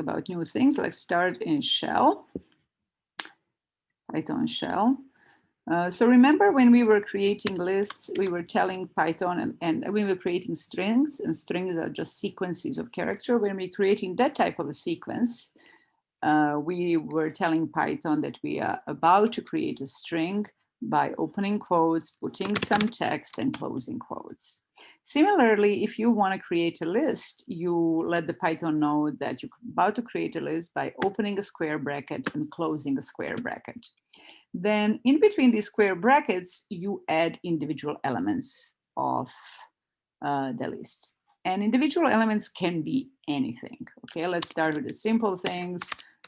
about new things. Let's start in shell, Python shell. So remember when we were creating lists, we were telling Python and we were creating strings, and strings are just sequences of character. When we're creating that type of a sequence, we were telling Python that we are about to create a string by opening quotes, putting some text and closing quotes. Similarly, if you want to create a list, you let the Python know that you're about to create a list by opening a square bracket and closing a square bracket. Then in between these square brackets, you add individual elements of the list. And individual elements can be anything. Okay, let's start with the simple things.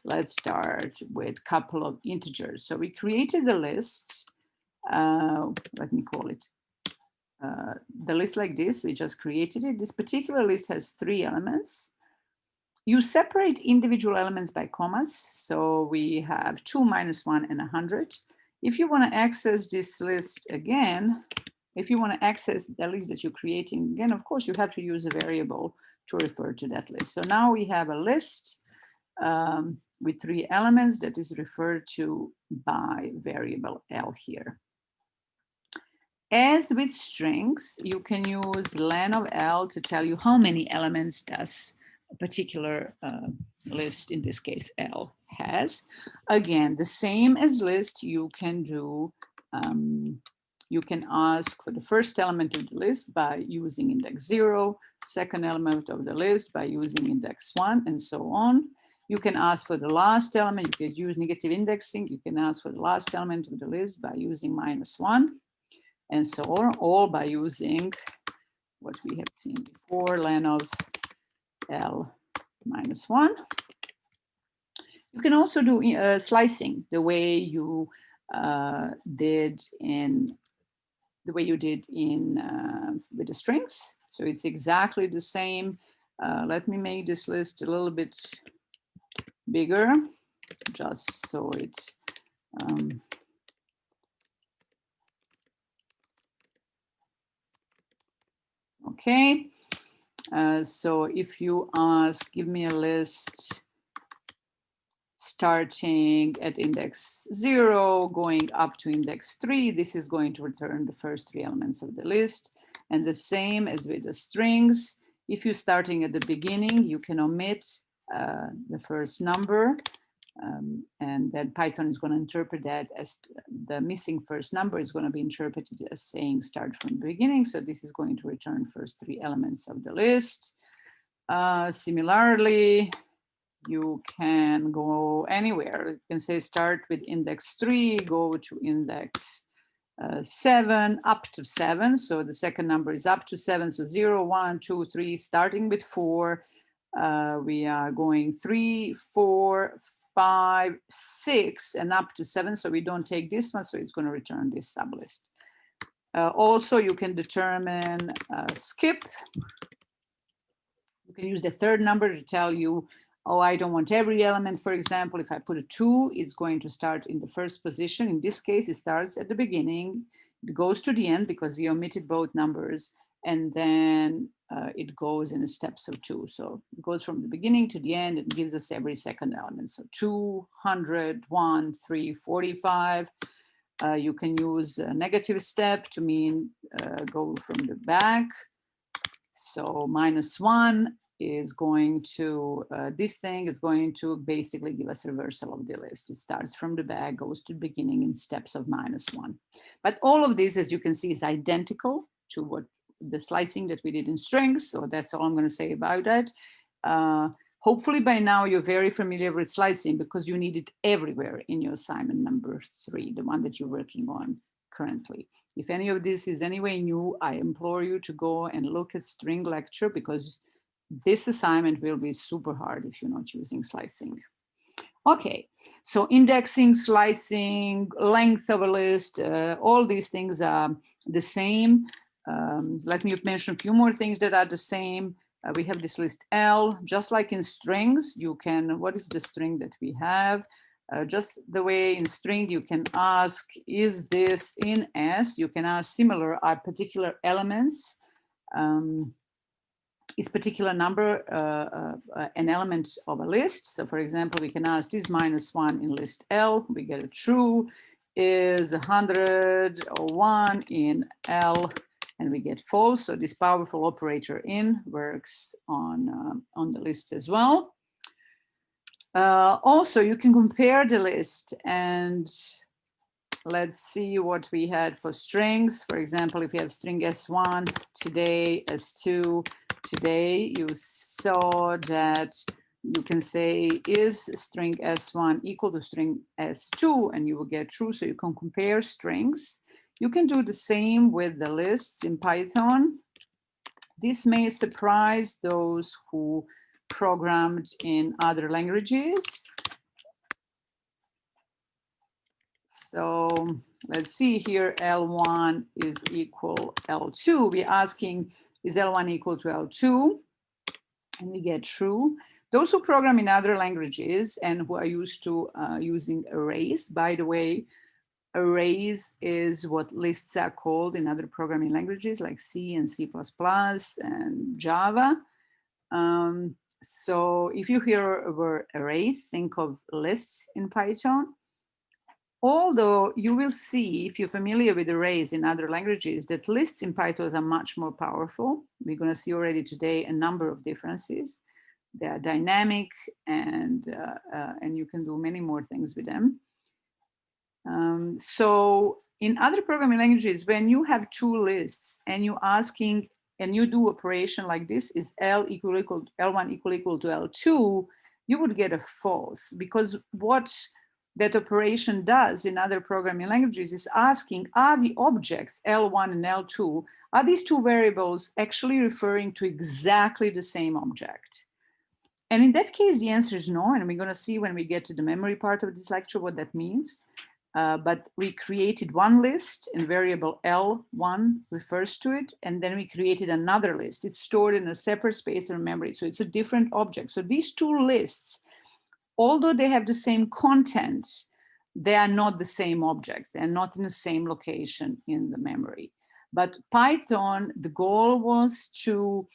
Let's start with a couple of integers. So we created the list. Let me call it the list like this. We just created it. This particular list has 3 elements. You separate individual elements by commas. So we have 2, -1, and 100. If you want to access this list again, if you want to access the list that you're creating again, of course, you have to use a variable to refer to that list. So now we have a list with 3 elements that is referred to by variable L here. As with strings, you can use len of L to tell you how many elements does a particular list, in this case L, has. Again, the same as list, you can do, you can ask for the first element of the list by using index 0, second element of the list by using index 1, and so on. You can ask for the last element, you can use negative indexing, you can ask for the last element of the list by using -1, and so on, all by using what we have seen before, len of L -1. You can also do slicing the way you did in with the strings. So it's exactly the same. Let me make this list a little bit bigger, just so it okay. So if you ask, give me a list starting at index 0, going up to index 3, this is going to return the first 3 elements of the list. And the same as with the strings, if you're starting at the beginning, you can omit the first number, and then Python is going to interpret that as the missing first number is going to be interpreted as saying start from the beginning. So this is going to return first 3 elements of the list. Similarly, you can go anywhere. You can say start with index 3, go to index 7, up to 7. So the second number is up to 7. So 0, 1, 2, 3, starting with 4. We are going 3, 4, 5, 6, and up to 7. So we don't take this one, so it's going to return this sublist. Also, you can determine skip. You can use the third number to tell you, oh, I don't want every element. For example, if I put a 2, it's going to start in the first position. In this case, it starts at the beginning. It goes to the end because we omitted both numbers. And then it goes in the steps of 2. So it goes from the beginning to the end and gives us every second element. So 200, 1, 3, 45. You can use a negative step to mean go from the back. So -1 is going to, this thing is going to basically give us a reversal of the list. It starts from the back, goes to the beginning in steps of -1. But all of this, as you can see, is identical to what the slicing that we did in strings. So that's all I'm going to say about that. Hopefully by now you're very familiar with slicing because you need it everywhere in your assignment number 3, the one that you're working on currently. If any of this is anyway new, I implore you to go and look at string lecture because this assignment will be super hard if you're not using slicing. Okay, so indexing, slicing, length of a list, all these things are the same. Let me mention a few more things that are the same. We have this list L, just like in strings, you can, what is the string that we have? Just the way in string, you can ask, is this in S? You can ask similar, are particular elements is particular number an element of a list. So for example, we can ask, is -1 in list L? We get a true. Is 100 or 1 in L? And we get false. So this powerful operator in works on the list as well. Also, you can compare the list, and let's see what we had for strings. For example, if you have string S1 today, S2 today, you saw that you can say, is string S1 equal to string S2? And you will get true. So you can compare strings. You can do the same with the lists in Python. This may surprise those who programmed in other languages. So let's see here, L1 is equal L2. We're asking, is L1 equal to L2? And we get true. Those who program in other languages and who are used to using arrays, by the way, arrays is what lists are called in other programming languages like C and C++ and Java. So if you hear a word array, think of lists in Python. Although you will see, if you're familiar with arrays in other languages, that lists in Python are much more powerful. We're going to see already today a number of differences. They are dynamic, and you can do many more things with them. So in other programming languages, when you have two lists and you're asking, and you do operation like this, is L1 equal to L2, you would get a false, because what that operation does in other programming languages is asking, are the objects L1 and L2, are these two variables actually referring to exactly the same object? And in that case, the answer is no. And we're going to see when we get to the memory part of this lecture what that means. But we created one list and variable L1 refers to it. And then we created another list. It's stored in a separate space in memory. So it's a different object. So these two lists, although they have the same content, they are not the same objects. They're not in the same location in the memory. But Python, the goal was to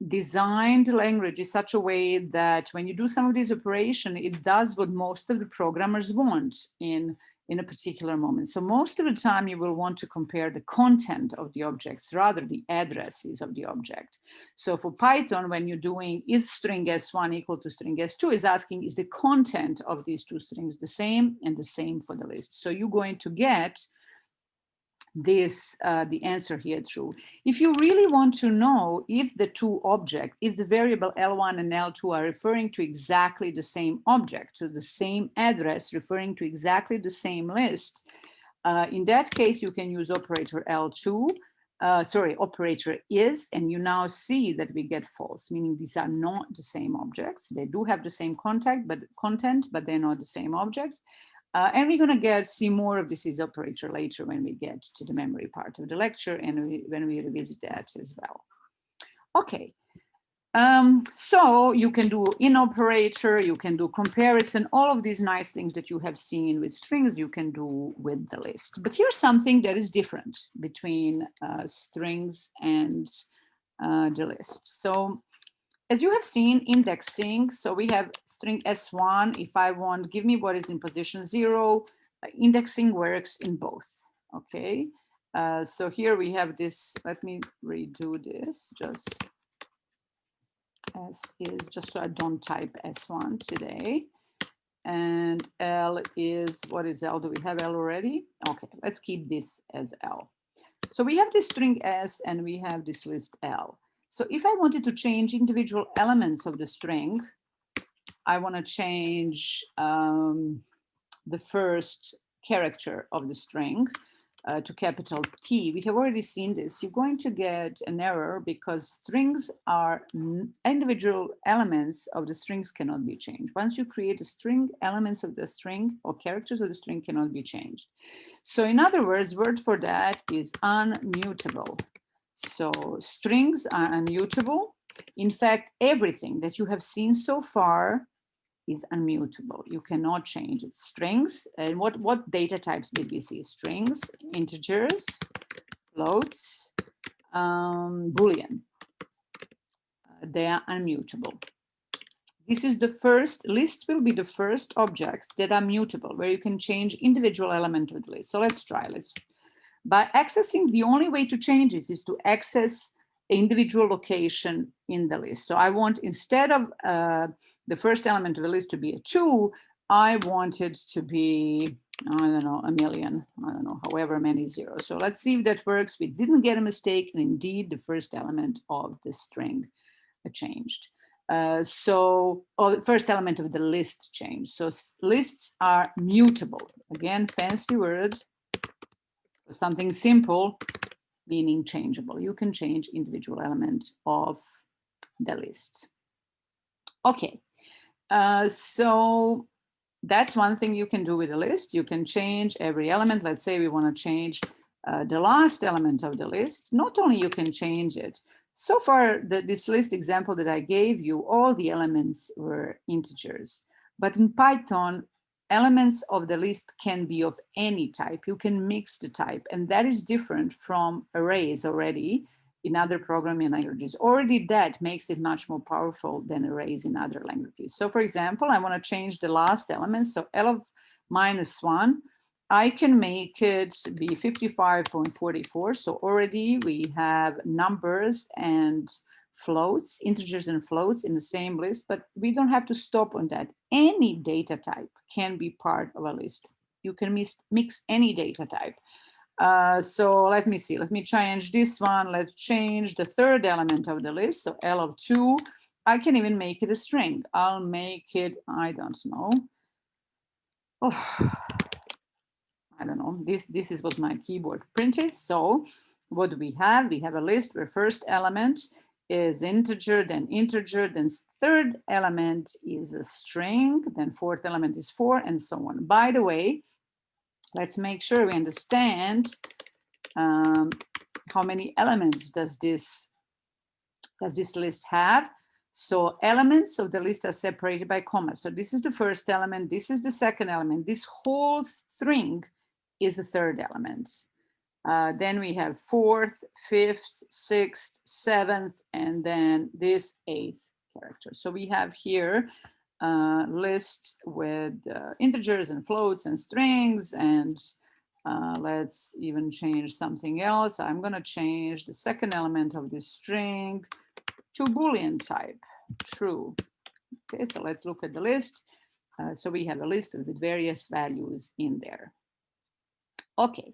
design the language in such a way that when you do some of these operations, it does what most of the programmers want in a particular moment. So most of the time you will want to compare the content of the objects rather the addresses of the object. So for Python, when you're doing is string S1 equal to string S2, is asking, is the content of these two strings the same, and the same for the list. So you're going to get this, the answer here true. If you really want to know if the two objects, if the variable L1 and L2 are referring to exactly the same object, to the same address, referring to exactly the same list, in that case, you can use operator L2, operator is, and you now see that we get false, meaning these are not the same objects. They do have the same content, but they're not the same object. And we're going to see more of this is operator later when we get to the memory part of the lecture, and when we revisit that as well. Okay, so you can do in operator, you can do comparison, all of these nice things that you have seen with strings, you can do with the list. But here's something that is different between strings and the list. So as you have seen, indexing, so we have string S1. If I want, give me what is in position 0, indexing works in both, okay? So here we have this, let me redo this, just S is, just so I don't type S1 today. And L is, what is L? Do we have L already? Okay, let's keep this as L. So we have this string S and we have this list L. So if I wanted to change individual elements of the string, I want to change the first character of the string to capital T. We have already seen this. You're going to get an error because strings are individual elements of the strings cannot be changed. Once you create a string, elements of the string or characters of the string cannot be changed. So in other words, word for that is unmutable. So strings are immutable. In fact, everything that you have seen so far is unmutable. You cannot change it. Strings, and what data types did we see? Strings, integers, floats, Boolean. They are unmutable. This is the first, lists will be the first objects that are mutable, where you can change individual element of the list. So let's try. By accessing, the only way to change this is to access individual location in the list. So I want, instead of the first element of the list to be a 2, I want it to be, I don't know, 1,000,000. I don't know, however many zeros. So let's see if that works. We didn't get a mistake, and indeed the first element of the string changed. The first element of the list changed. So lists are mutable. Again, fancy word. Something simple, meaning changeable. You can change individual element of the list. Okay, so that's one thing you can do with a list. You can change every element. Let's say we want to change the last element of the list. Not only you can change it. So far, this list example that I gave you, all the elements were integers. But in Python, elements of the list can be of any type. You can mix the type, and that is different from arrays already in other programming languages. Already that makes it much more powerful than arrays in other languages. So for example, I want to change the last element. So L of -1, I can make it be 55.44. So already we have numbers and floats, integers and floats in the same list, but we don't have to stop on that. Any data type can be part of a list. You can mix any data type. So let me see, let me change this one. Let's change the third element of the list. So L of 2, I can even make it a string. I'll make it, I don't know. Oh, I don't know, this is what my keyboard printed. So what do we have? We have a list where first element is integer, then third element is a string, then fourth element is 4, and so on. By the way, let's make sure we understand how many elements does this list have. So elements of the list are separated by commas. So this is the first element, this is the second element, this whole string is the third element. Then we have fourth, fifth, sixth, seventh, and then this eighth character. So we have here a list with integers and floats and strings, and let's even change something else. I'm going to change the second element of this string to Boolean type, true. Okay, so let's look at the list. So we have a list with various values in there. Okay,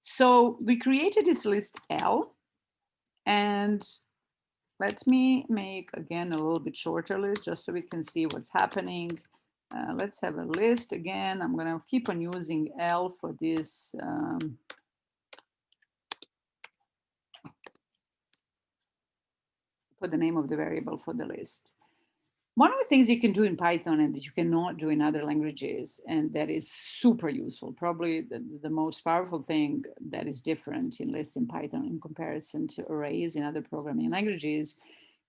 so we created this list L, and let me make again a little bit shorter list just so we can see what's happening. Let's have a list again. I'm going to keep on using L for this. For the name of the variable for the list. One of the things you can do in Python and that you cannot do in other languages, and that is super useful, probably the most powerful thing that is different in lists in Python in comparison to arrays in other programming languages,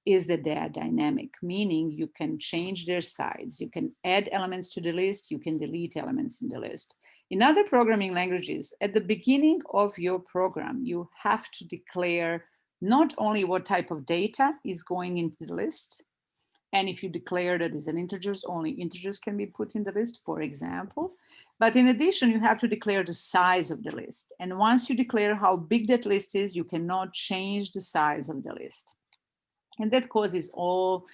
is that they are dynamic, meaning you can change their size. You can add elements to the list, you can delete elements in the list. In other programming languages, at the beginning of your program, you have to declare not only what type of data is going into the list, and if you declare that as an integers, only integers can be put in the list, for example. But in addition, you have to declare the size of the list. And once you declare how big that list is, you cannot change the size of the list. And that causes all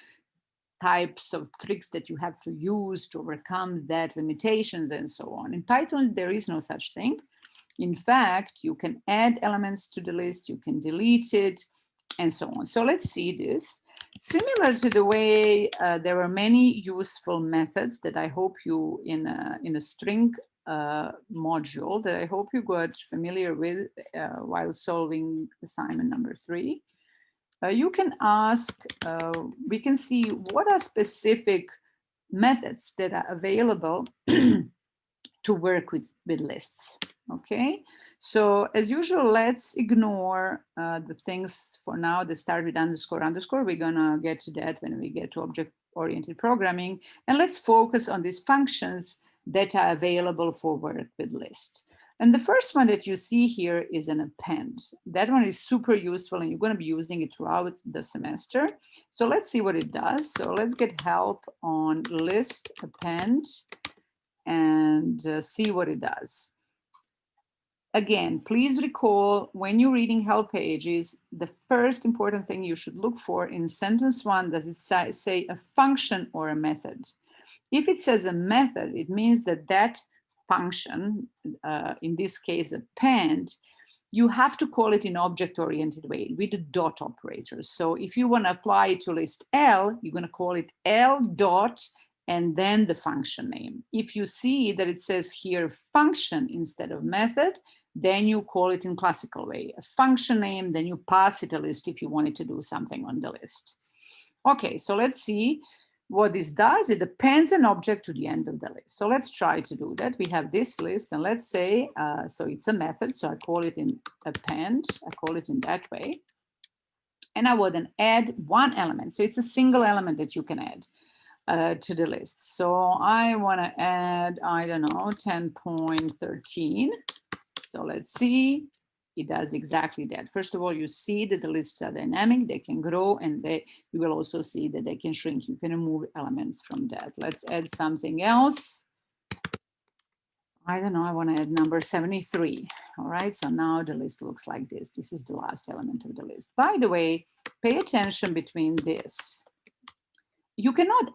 types of tricks that you have to use to overcome that limitations and so on. In Python, there is no such thing. In fact, you can add elements to the list, you can delete it, and so on. So let's see this. Similar to the way there are many useful methods that I hope you, in a string module, that I hope you got familiar with while solving assignment number 3. You can ask, we can see what are specific methods that are available to work with lists. Okay, so as usual, let's ignore the things for now that start with underscore underscore. We're gonna get to that when we get to object-oriented programming, and let's focus on these functions that are available for work with list. And the first one that you see here is an append. That one is super useful and you're going to be using it throughout the semester. So let's see what it does. So let's get help on list append and see what it does. Again, please recall when you're reading help pages, the first important thing you should look for in sentence one, does it say a function or a method? If it says a method, it means that that function, in this case, append, you have to call it in object-oriented way with the dot operators. So if you want to apply it to list L, you're going to call it L dot and then the function name. If you see that it says here function instead of method, then you call it in classical way, a function name, then you pass it a list if you wanted to do something on the list. Okay, so let's see what this does. It appends an object to the end of the list. So let's try to do that. We have this list and let's say, so it's a method. So I call it in append, I call it in that way. And I would then add one element. So it's a single element that you can add to the list. So I want to add, I don't know, 10.13. So let's see. It does exactly that. First of all, you see that the lists are dynamic, they can grow, and you will also see that they can shrink. You can remove elements from that. Let's add something else. I don't know, I want to add number 73. All right, so now the list looks like this. This is the last element of the list. By the way, pay attention between this. You cannot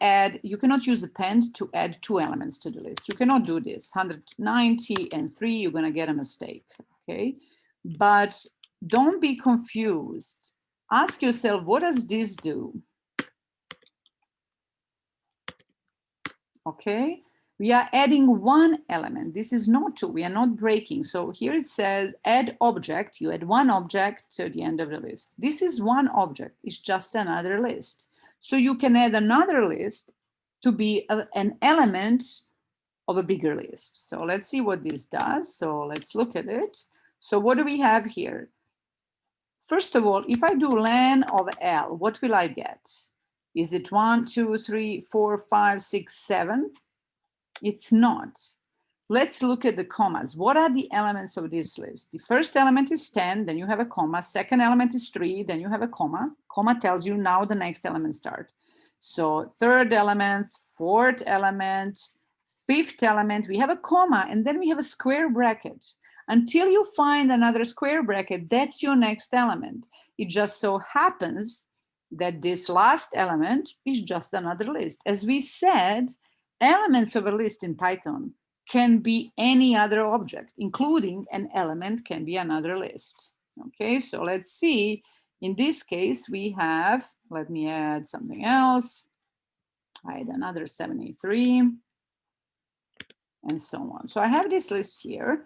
use append to add two elements to the list. You cannot do this. 190 and 3, you're going to get a mistake, okay? But don't be confused. Ask yourself, what does this do? Okay, we are adding one element. This is not two, we are not breaking. So here it says add object. You add one object to the end of the list. This is one object, it's just another list. So you can add another list to be an element of a bigger list. So let's see what this does. So let's look at it. So what do we have here? First of all, if I do len of L, what will I get? Is it 1, 2, 3, 4, 5, 6, 7? It's not. Let's look at the commas. What are the elements of this list? The first element is 10, then you have a comma. Second element is 3, then you have a comma. Comma tells you now the next element start. So third element, fourth element, fifth element, we have a comma, and then we have a square bracket. Until you find another square bracket, that's your next element. It just so happens that this last element is just another list. As we said, elements of a list in Python can be any other object, including an element can be another list. Okay, so let's see. In this case, we have, let me add something else. I add another 73 and so on. So I have this list here.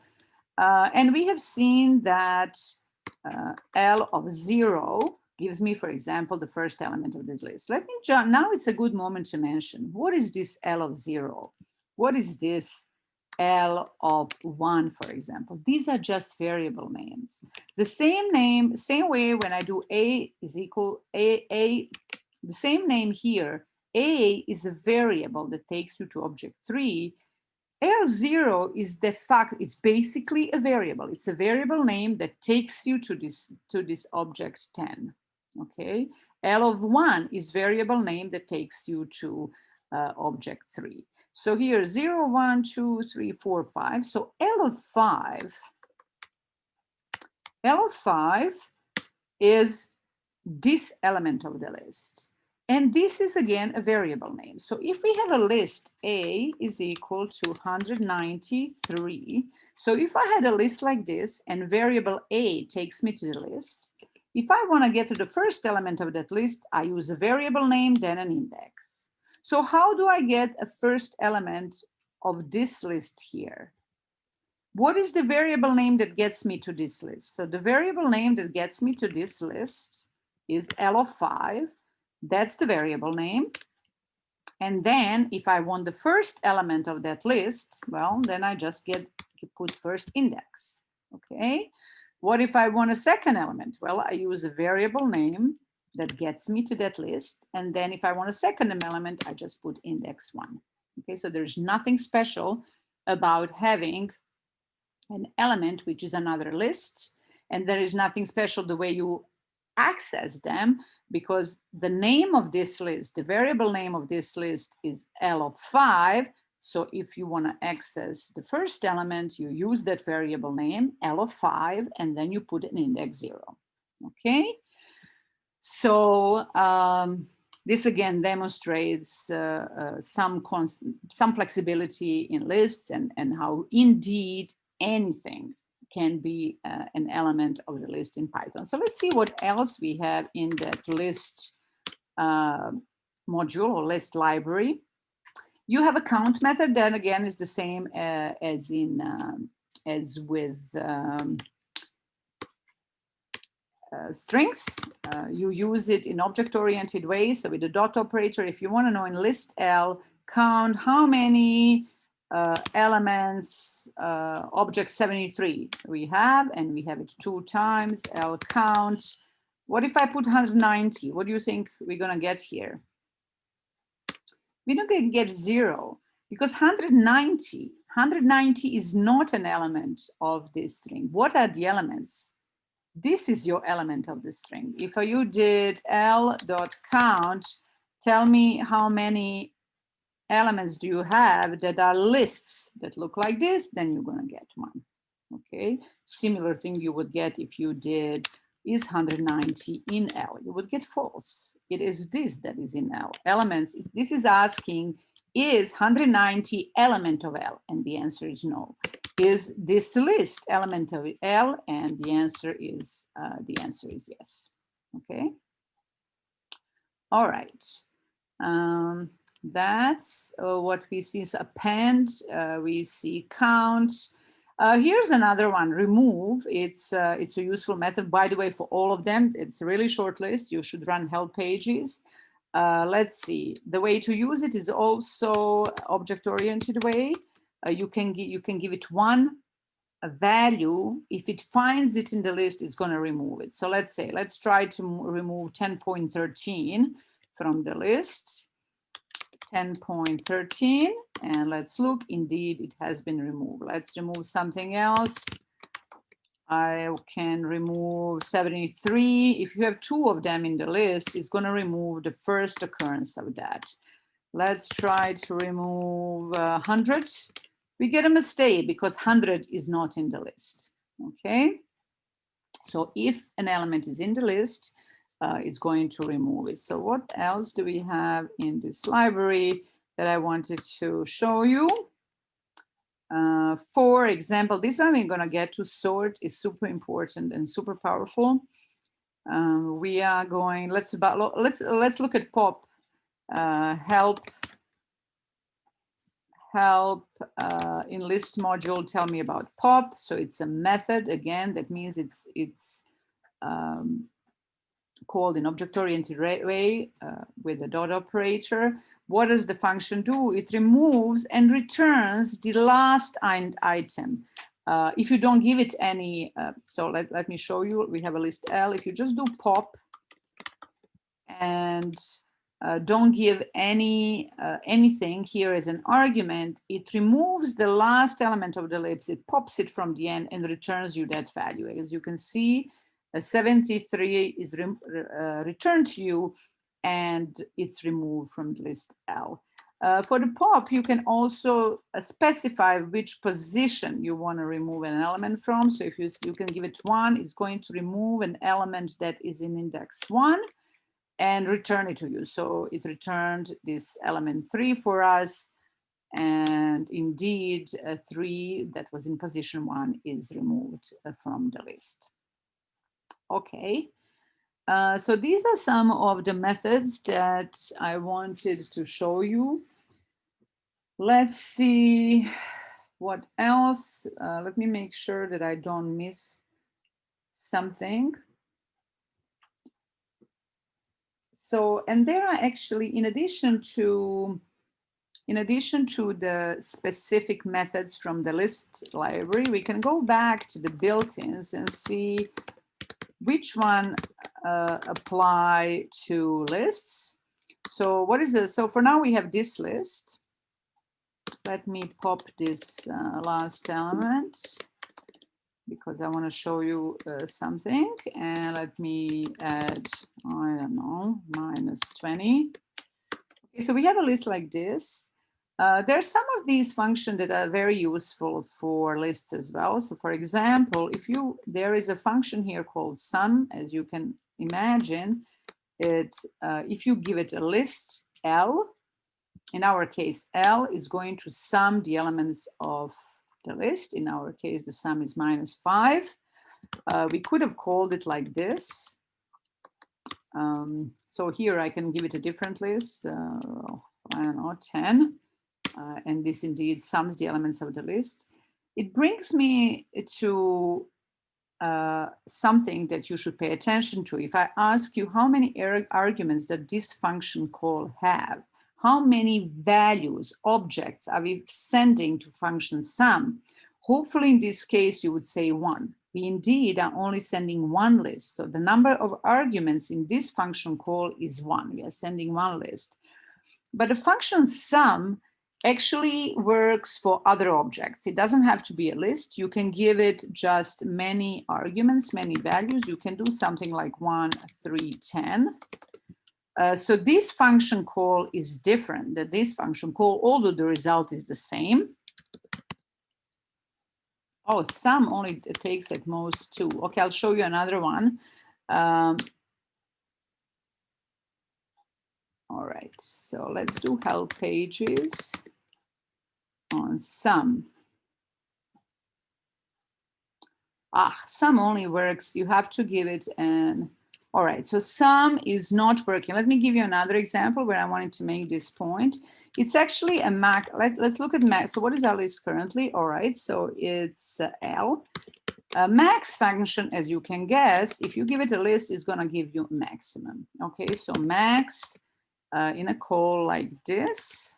And we have seen that L of 0 gives me, for example, the first element of this list. Let me jump. Now it's a good moment to mention, what is this L of 0? What is this L of 1, for example? These are just variable names. The same name, same way when I do A is equal A, the same name here, A is a variable that takes you to object 3. L0 is de facto, it's basically a variable. It's a variable name that takes you to this object 10, okay? L of 1 is variable name that takes you to object 3. So here, 0, 1, 2, 3, 4, 5. So L of 5 is this element of the list. And this is, again, a variable name. So if we have a list, A is equal to 193. So if I had a list like this and variable A takes me to the list, if I want to get to the first element of that list, I use a variable name, then an index. So how do I get a first element of this list here? What is the variable name that gets me to this list? So the variable name that gets me to this list is L of 5. That's the variable name. And then if I want the first element of that list, well, then I just put first index, okay? What if I want a second element? Well, I use a variable name that gets me to that list. And then if I want a second element, I just put index 1. Okay, so there's nothing special about having an element, which is another list, and there is nothing special the way you access them, because the name of this list, the variable name of this list is L of 5. So if you want to access the first element, you use that variable name, L of 5, and then you put an index 0. Okay? So this again demonstrates some flexibility in lists, and how indeed anything can be an element of the list in Python. So let's see what else we have in that list module or list library. You have a count method that again is the same as with strings. You use it in object-oriented ways. So with the dot operator, if you want to know in list L, count how many elements object 73 we have, and we have it 2 times, L count. What if I put 190? What do you think we're going to get here? We're not going to get 0, because 190 is not an element of this string. What are the elements? This is your element of the string. If you did L.count, tell me how many elements do you have that are lists that look like this, then you're going to get 1. Okay, similar thing you would get if you did is 190 in L. You would get false. It is this that is in L. Elements, if this is asking, is 190 element of L? And the answer is no. Is this list element of L? And the answer is yes. Okay. All right. That's what we see. So append, we see count. Here's another one, remove. It's a useful method, by the way, for all of them. It's a really short list. You should run help pages. Let's see. The way to use it is also object-oriented way. You can give it one value. If it finds it in the list, it's going to remove it. So let's try to remove 10.13 from the list. 10.13, and let's look. Indeed, it has been removed. Let's remove something else. I can remove 73. If you have 2 of them in the list, it's going to remove the first occurrence of that. Let's try to remove 100. We get a mistake because 100 is not in the list. Okay. So if an element is in the list, it's going to remove it. So what else do we have in this library that I wanted to show you? For example, this one we're going to get to. Sort is super important and super powerful. We are going. Let's look at pop. Help in list module. Tell me about pop. So it's a method again. That means it's called in object-oriented way with the dot operator. What does the function do? It removes and returns the last item. If you don't give it any, so let me show you. We have a list L. If you just do pop and don't give anything here as an argument, it removes the last element of the list. It pops it from the end and returns you that value. As you can see, 73 is returned to you, and it's removed from the list L. For the pop, you can also specify which position you want to remove an element from. So if you can give it 1, it's going to remove an element that is in index 1 and return it to you. So it returned this element 3 for us. And indeed, 3 that was in position 1 is removed from the list. Okay, so these are some of the methods that I wanted to show you. Let's see what else. Let me make sure that I don't miss something. So, and there are actually, in addition to the specific methods from the list library, we can go back to the built-ins and see which one apply to lists. So what is this? So for now we have this list. Let me pop this last element. because I want to show you something. And let me add, I don't know, minus 20. Okay, so we have a list like this. There are some of these functions that are very useful for lists as well. So for example, there is a function here called sum, as you can imagine. If you give it a list L, in our case, L is going to sum the elements of the list. In our case, the sum is -5. We could have called it like this. So here I can give it a different list. I don't know, 10. And this indeed sums the elements of the list. It brings me to something that you should pay attention to. If I ask you how many arguments that this function call have, how many values, objects are we sending to function sum? Hopefully in this case, you would say 1. We indeed are only sending one list. So the number of arguments in this function call is 1. We are sending one list. But the function sum actually works for other objects. It doesn't have to be a list. You can give it just many arguments, many values. You can do something like 1, 3, 10. So this function call is different than this function call, although the result is the same. Oh, sum only takes at most 2. Okay, I'll show you another one. All right, so let's do help pages on sum. Sum only works. You have to give it an. All right, so sum is not working. Let me give you another example where I wanted to make this point. It's actually a max. Let's look at max. So what is our list currently? All right, so it's L. A max function, as you can guess, if you give it a list, is going to give you maximum. Okay, so max in a call like this.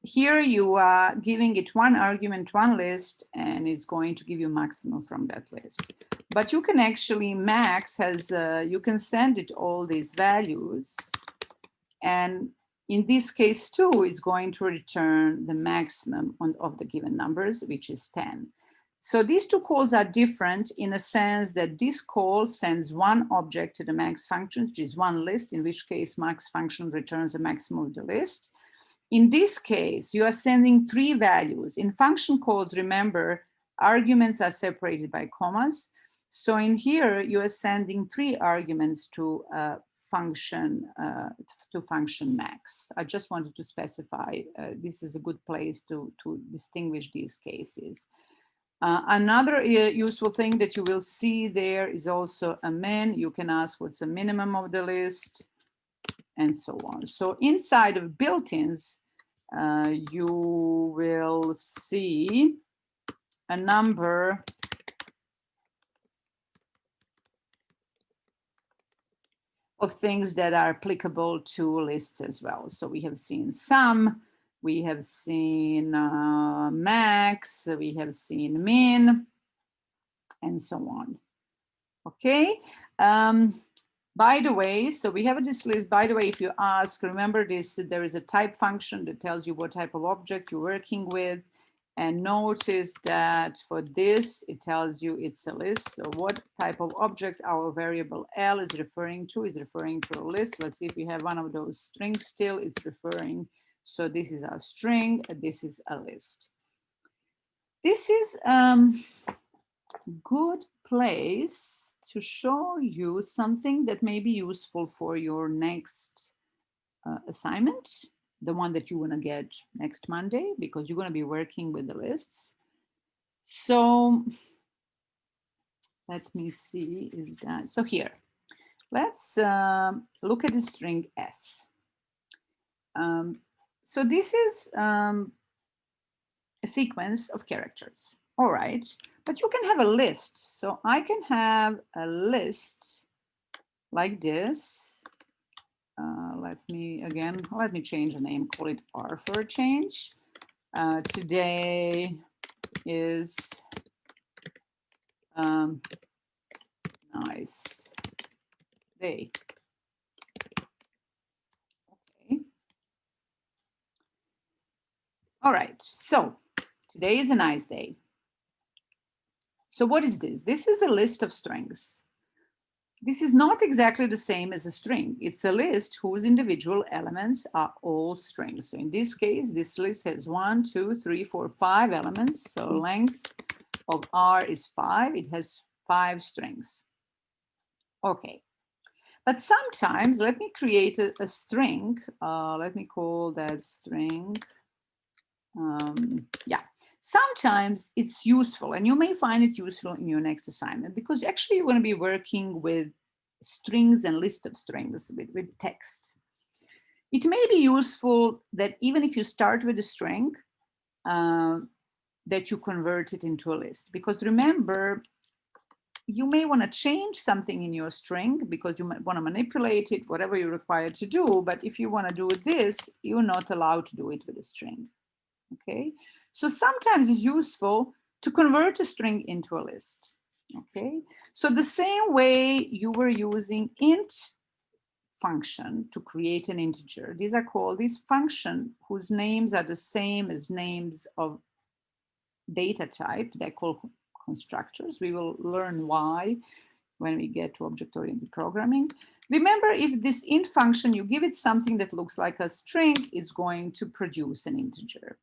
Here you are giving it one argument, one list, and it's going to give you maximum from that list. But you can actually, max has, you can send it all these values. And in this case too, it's going to return the maximum of the given numbers, which is 10. So these two calls are different in a sense that this call sends one object to the max function, which is one list, in which case max function returns the maximum of the list. In this case, you are sending 3 values. In function calls, remember, arguments are separated by commas. So in here, you are sending 3 arguments to function max. I just wanted to specify this is a good place to distinguish these cases. Another useful thing that you will see there is also a min. You can ask what's the minimum of the list, and so on. So inside of built-ins, you will see a number of things that are applicable to lists as well. So we have seen sum, we have seen max, we have seen min, and so on. Okay. By the way, so we have this list. By the way, if you ask, remember this, there is a type function that tells you what type of object you're working with. And notice that for this, it tells you it's a list. So what type of object our variable L is referring to a list. Let's see if we have one of those strings still, it's referring. So this is our string, this is a list. This is good place to show you something that may be useful for your next assignment, the one that you want to get next Monday, because you're going to be working with the lists. So let me see, is that, so here, let's look at the string S. So this is a sequence of characters. All right, but you can have a list. So I can have a list like this. Let me change the name, call it R for a change. Today is nice day. Okay. All right, so Today is a nice day. So what is this? This is a list of strings. This is not exactly the same as a string. It's a list whose individual elements are all strings. So in this case, this list has 1, 2, 3, 4, 5 elements. So length of R is 5. It has 5 strings. Okay. But sometimes, let me create a string. Let me call that string. Yeah. Sometimes it's useful, and you may find it useful in your next assignment, because actually you're going to be working with strings and list of strings with text. It may be useful that even if you start with a string, that you convert it into a list. Because remember, you may want to change something in your string because you might want to manipulate it, whatever you're required to do. But if you want to do this, you're not allowed to do it with a string. Okay, so sometimes it's useful to convert a string into a list. Okay, so the same way you were using int function to create an integer, these are called these function whose names are the same as names of data type. They're called constructors. We will learn why when we get to object-oriented programming. Remember, if this int function, you give it something that looks like a string, it's going to produce an integer.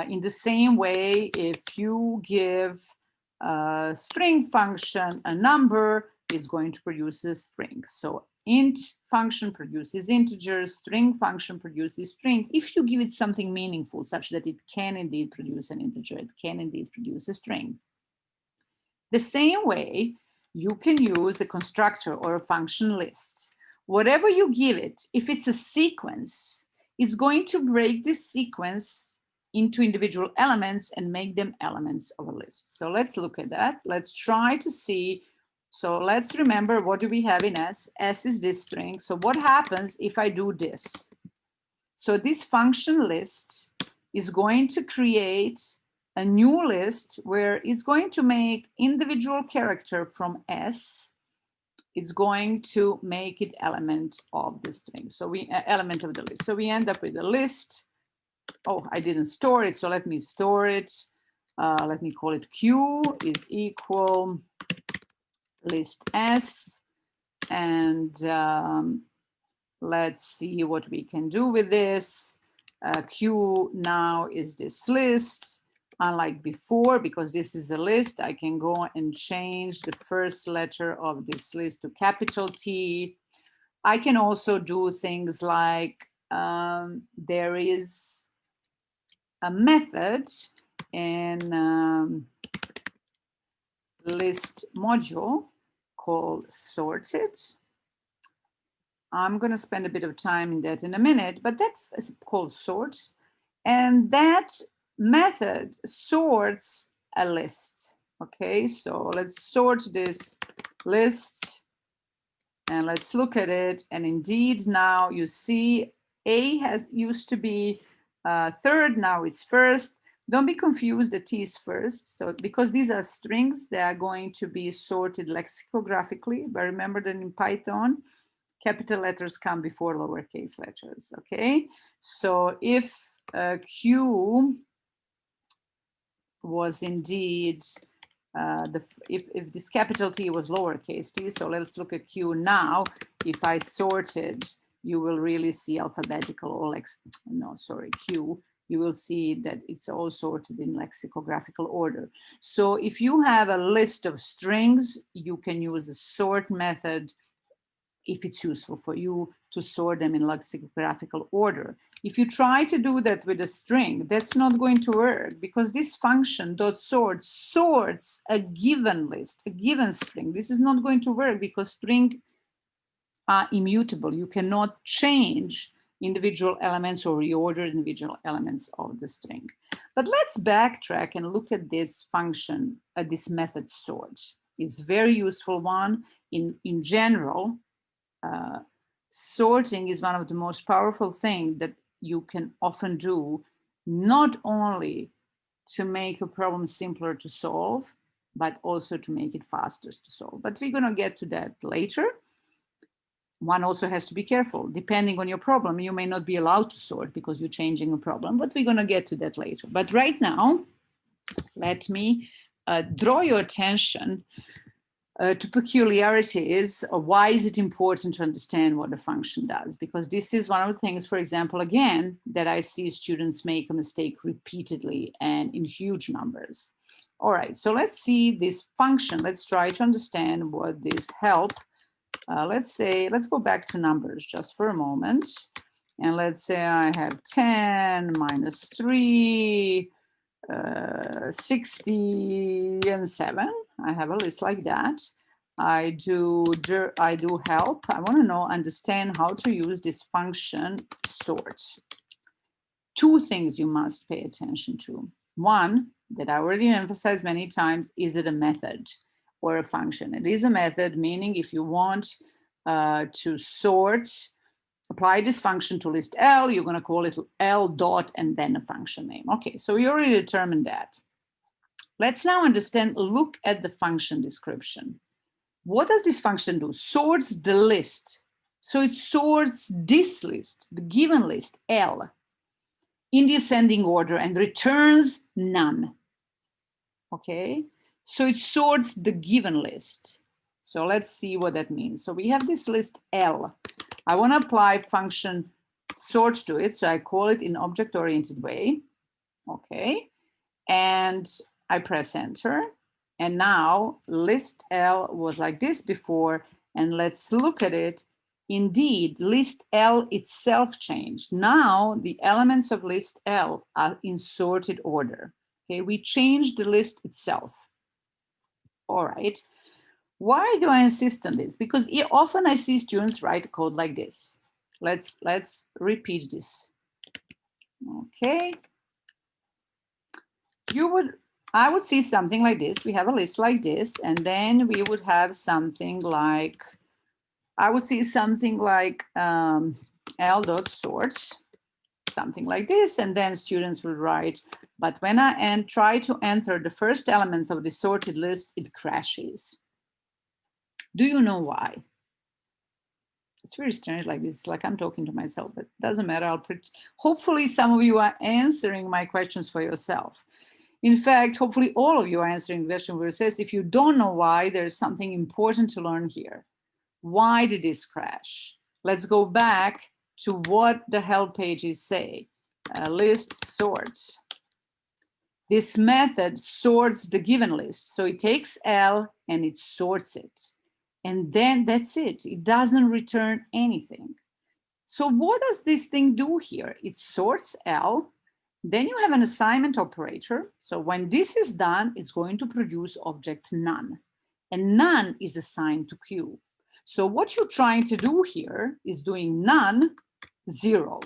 In the same way, if you give a string function a number, it's going to produce a string. So int function produces integers, string function produces string. If you give it something meaningful, such that it can indeed produce an integer, it can indeed produce a string. The same way, you can use a constructor or a function list. Whatever you give it, if it's a sequence, it's going to break this sequence into individual elements and make them elements of a list. So let's look at that. Let's try to see. So let's remember, what do we have in S? S is this string. So what happens if I do this? So this function list is going to create a new list where it's going to make individual character from S. It's going to make it element of the string. So we element of the list. So we end up with a list. Oh, I didn't store it, so let me store it. Let me call it Q is equal list S. And let's see what we can do with this. Q now is this list. Unlike before, because this is a list, I can go and change the first letter of this list to capital T. I can also do things like there is a method in list module called sorted. I'm going to spend a bit of time in that in a minute, but that's called sort. And that method sorts a list. Okay, so let's sort this list and let's look at it. And indeed, now you see A has used to be third, now it's first. Don't be confused that T is first. So because these are strings, they are going to be sorted lexicographically. But remember that in Python, capital letters come before lowercase letters, okay? So if Q was indeed, if this capital T was lowercase t, so let's look at Q now. If I sorted, you will really see alphabetical or Q, you will see that it's all sorted in lexicographical order. So if you have a list of strings, you can use a sort method if it's useful for you to sort them in lexicographical order. If you try to do that with a string, that's not going to work because this function .sort sorts a given list, a given string. This is not going to work because strings are immutable. You cannot change individual elements or reorder individual elements of the string. But let's backtrack and look at this function, this method sort. It's a very useful one. In general, sorting is one of the most powerful things that you can often do, not only to make a problem simpler to solve, but also to make it faster to solve. But we're going to get to that later. one also has to be careful. Depending on your problem, you may not be allowed to sort because you're changing a problem, but we're going to get to that later. But right now, let me draw your attention to peculiarities. Why is it important to understand what a function does? Because this is one of the things, for example, again, that I see students make a mistake repeatedly and in huge numbers. All right, so let's see this function. Let's try to understand what this help. Let's go back to numbers just for a moment. And let's say I have 10 minus 3, 60 and 7. I have a list like that. I do help. I want to understand how to use this function sort. Two things you must pay attention to. One, that I already emphasized many times, is it a method or a function? It is a method, meaning if you want to sort, apply this function to list L, you're going to call it L dot and then a function name. Okay, so we already determined that. Let's now look at the function description. What does this function do? Sorts the list. So it sorts this list, the given list, L, in the ascending order and returns none. Okay, so it sorts the given list. So let's see what that means. So we have this list L. I want to apply function sort to it. So I call it in object-oriented way. Okay, and I press enter. And now list L was like this before. And let's look at it. Indeed, list L itself changed. Now the elements of list L are in sorted order. Okay, we changed the list itself. All right. Why do I insist on this? Because often I see students write code like this. Let's repeat this. Okay. I would see something like this. We have a list like this, and then we would have something like, I would see something like L dot sort, something like this, and then students will write, but when I try to enter the first element of the sorted list, it crashes. Do you know why? It's very strange like this, like I'm talking to myself, but it doesn't matter. Hopefully some of you are answering my questions for yourself. In fact, hopefully all of you are answering the question where it says, if you don't know why, there's something important to learn here. Why did this crash? Let's go back to what the help pages say. List sorts. This method sorts the given list. So it takes L and it sorts it. And then that's it. It doesn't return anything. So what does this thing do here? It sorts L. Then you have an assignment operator. So when this is done, it's going to produce object none. And none is assigned to Q. So what you're trying to do here is doing none, 0.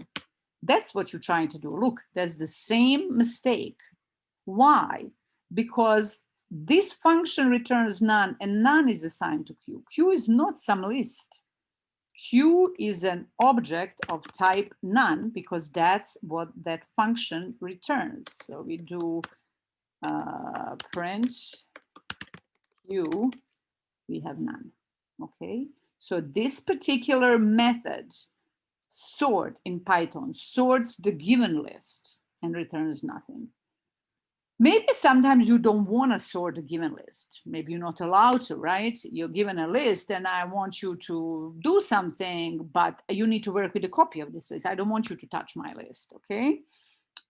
That's what you're trying to do. Look, there's the same mistake. Why? Because this function returns none and none is assigned to Q. Q is not some list. Q is an object of type none because that's what that function returns. So we do print Q, we have none. Okay, so this particular method, sort in Python, sorts the given list and returns nothing. Maybe sometimes you don't want to sort a given list. Maybe you're not allowed to, right? You're given a list and I want you to do something, but you need to work with a copy of this list. I don't want you to touch my list, okay?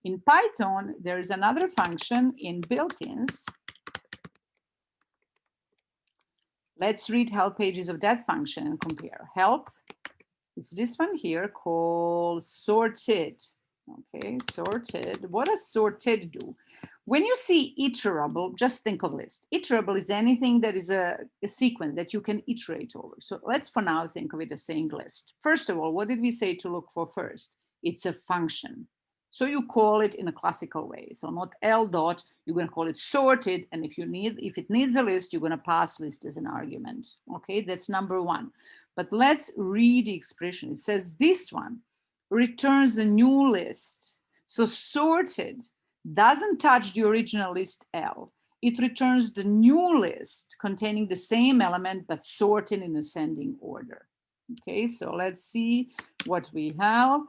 In Python, there is another function in built-ins. Let's read help pages of that function and compare. Help, it's this one here called sorted. Okay, sorted. What does sorted do? When you see iterable, just think of list. Iterable is anything that is a sequence that you can iterate over. So let's for now think of it as saying list. First of all, what did we say to look for first? It's a function. So you call it in a classical way. So not L dot, you're going to call it sorted. And if it needs a list, you're going to pass list as an argument. Okay, that's number one. But let's read the expression. It says this one returns a new list. So sorted doesn't touch the original list L. It returns the new list containing the same element but sorted in ascending order. Okay, so let's see what we have.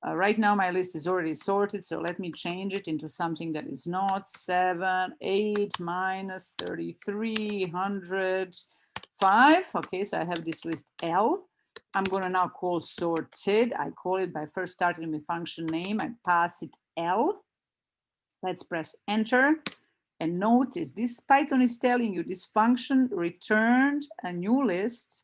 Right now my list is already sorted, so let me change it into something that is not 7, 8 minus 33, 105. Okay, so I have this list L. I'm going to now call sorted. I call it by first starting with function name. I pass it L. Let's press enter. And notice this Python is telling you this function returned a new list,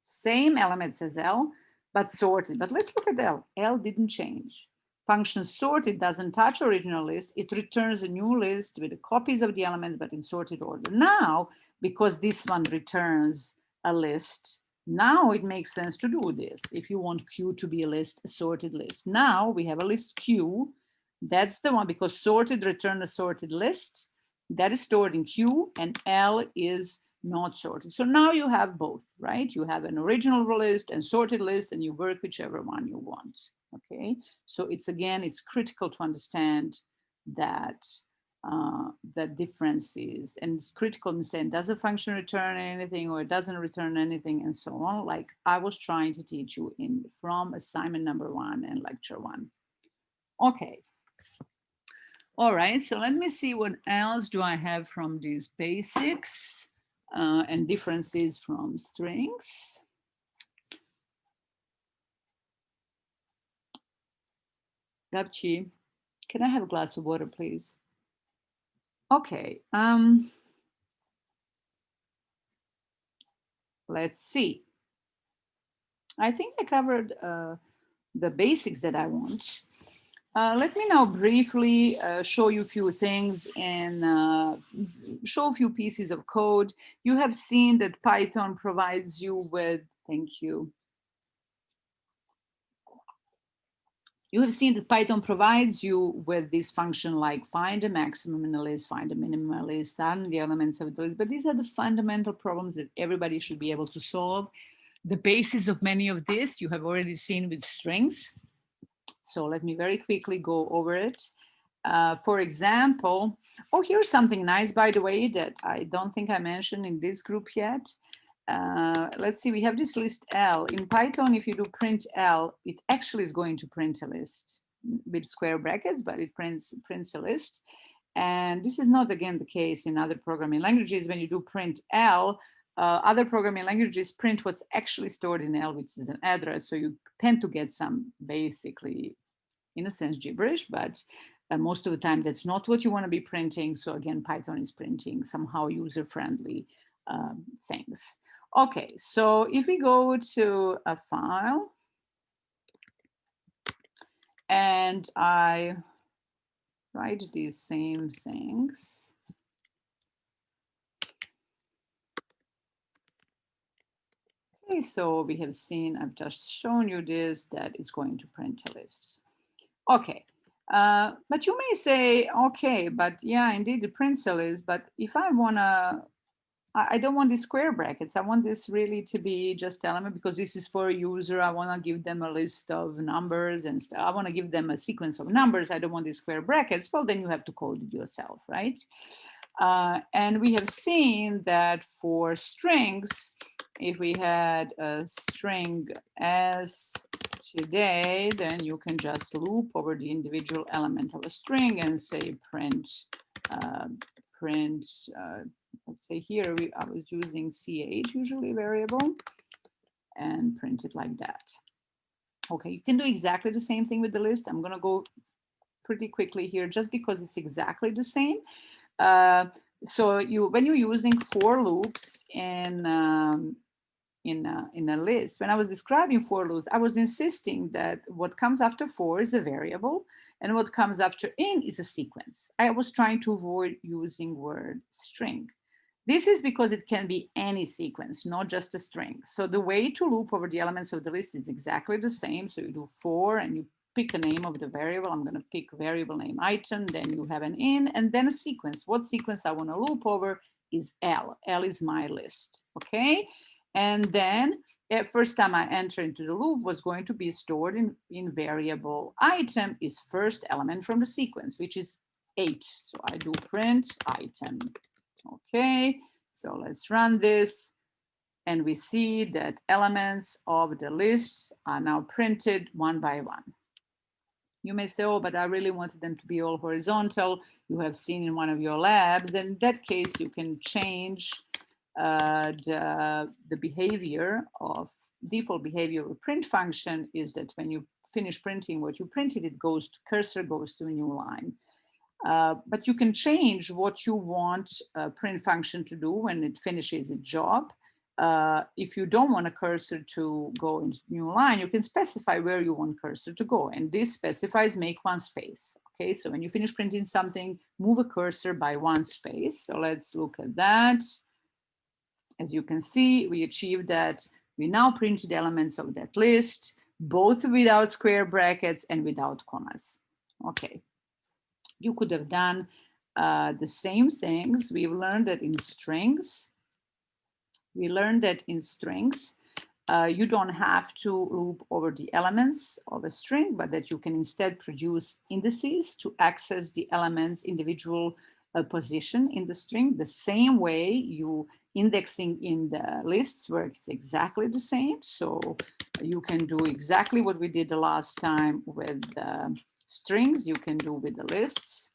same elements as L, but sorted. But let's look at L. L didn't change. Function sorted doesn't touch original list. It returns a new list with the copies of the elements, but in sorted order. Now, because this one returns a list, now it makes sense to do this. If you want Q to be a list, a sorted list. Now we have a list Q. That's the one, because sorted return a sorted list that is stored in Q, and L is not sorted. So now you have both, right? You have an original list and sorted list, and you work whichever one you want. Okay, so it's critical to understand that the differences, and it's critical to say, does a function return anything or it doesn't return anything, and so on, like I was trying to teach you from assignment number 1 and lecture 1. Okay. All right, so let me see what else do I have from these basics and differences from strings. Gabchi, can I have a glass of water, please? Okay, let's see. I think I covered the basics that I want. Let me now briefly show you a few things and show a few pieces of code. You have seen that Python provides you with, thank you. You have seen that Python provides you with this function like find a maximum in a list, find a minimum in a list, sum the elements of the list. But these are the fundamental problems that everybody should be able to solve. The basis of many of this you have already seen with strings. So let me very quickly go over it. For example, oh, here's something nice, by the way, that I don't think I mentioned in this group yet. Let's see, we have this list L. In Python, if you do print L, it actually is going to print a list with square brackets, but it prints a list. And this is not, again, the case in other programming languages. When you do print L, other programming languages print what's actually stored in L, which is an address. So you tend to get some basically, in a sense, gibberish, but most of the time that's not what you want to be printing. So again, Python is printing somehow user-friendly things. Okay, so if we go to a file and I write these same things. Okay, so we have seen, I've just shown you this, that it's going to print a list. Okay, but you may say, okay, but yeah, indeed it prints a list, but if I wanna, I don't want these square brackets. I want this really to be just element, because this is for a user. I want to give them a list of numbers and stuff. I want to give them a sequence of numbers. I don't want these square brackets. Well, then you have to code it yourself, right? And we have seen that for strings, if we had a string as today, then you can just loop over the individual element of a string and say print, let's say here I was using ch usually variable, and print it like that. Okay, you can do exactly the same thing with the list. I'm going to go pretty quickly here just because it's exactly the same. So when you're using for loops in a list, when I was describing for loops, I was insisting that what comes after for is a variable and what comes after in is a sequence. I was trying to avoid using word string. This is because it can be any sequence, not just a string. So the way to loop over the elements of the list is exactly the same. So you do for and you pick a name of the variable. I'm going to pick variable name item. Then you have an in and then a sequence. What sequence I want to loop over is L. L is my list. Okay. And then first time I enter into the loop was going to be stored in variable item is first element from the sequence, which is 8. So I do print item. Okay, so let's run this. And we see that elements of the list are now printed one by one. You may say, oh, but I really wanted them to be all horizontal. You have seen in one of your labs. Then in that case, you can change the behavior of default behavior of a print function is that when you finish printing what you printed, cursor goes to a new line. But you can change what you want a print function to do when it finishes its job. If you don't want a cursor to go into new line, you can specify where you want cursor to go. And this specifies make one space. Okay, so when you finish printing something, move a cursor by one space. So let's look at that. As you can see, we achieved that. We now printed elements of that list, both without square brackets and without commas. Okay. You could have done the same things. We've learned that in strings, you don't have to loop over the elements of a string, but that you can instead produce indices to access the elements' individual position in the string. The same way indexing in the lists works exactly the same. So you can do exactly what we did the last time with strings, you can do with the lists.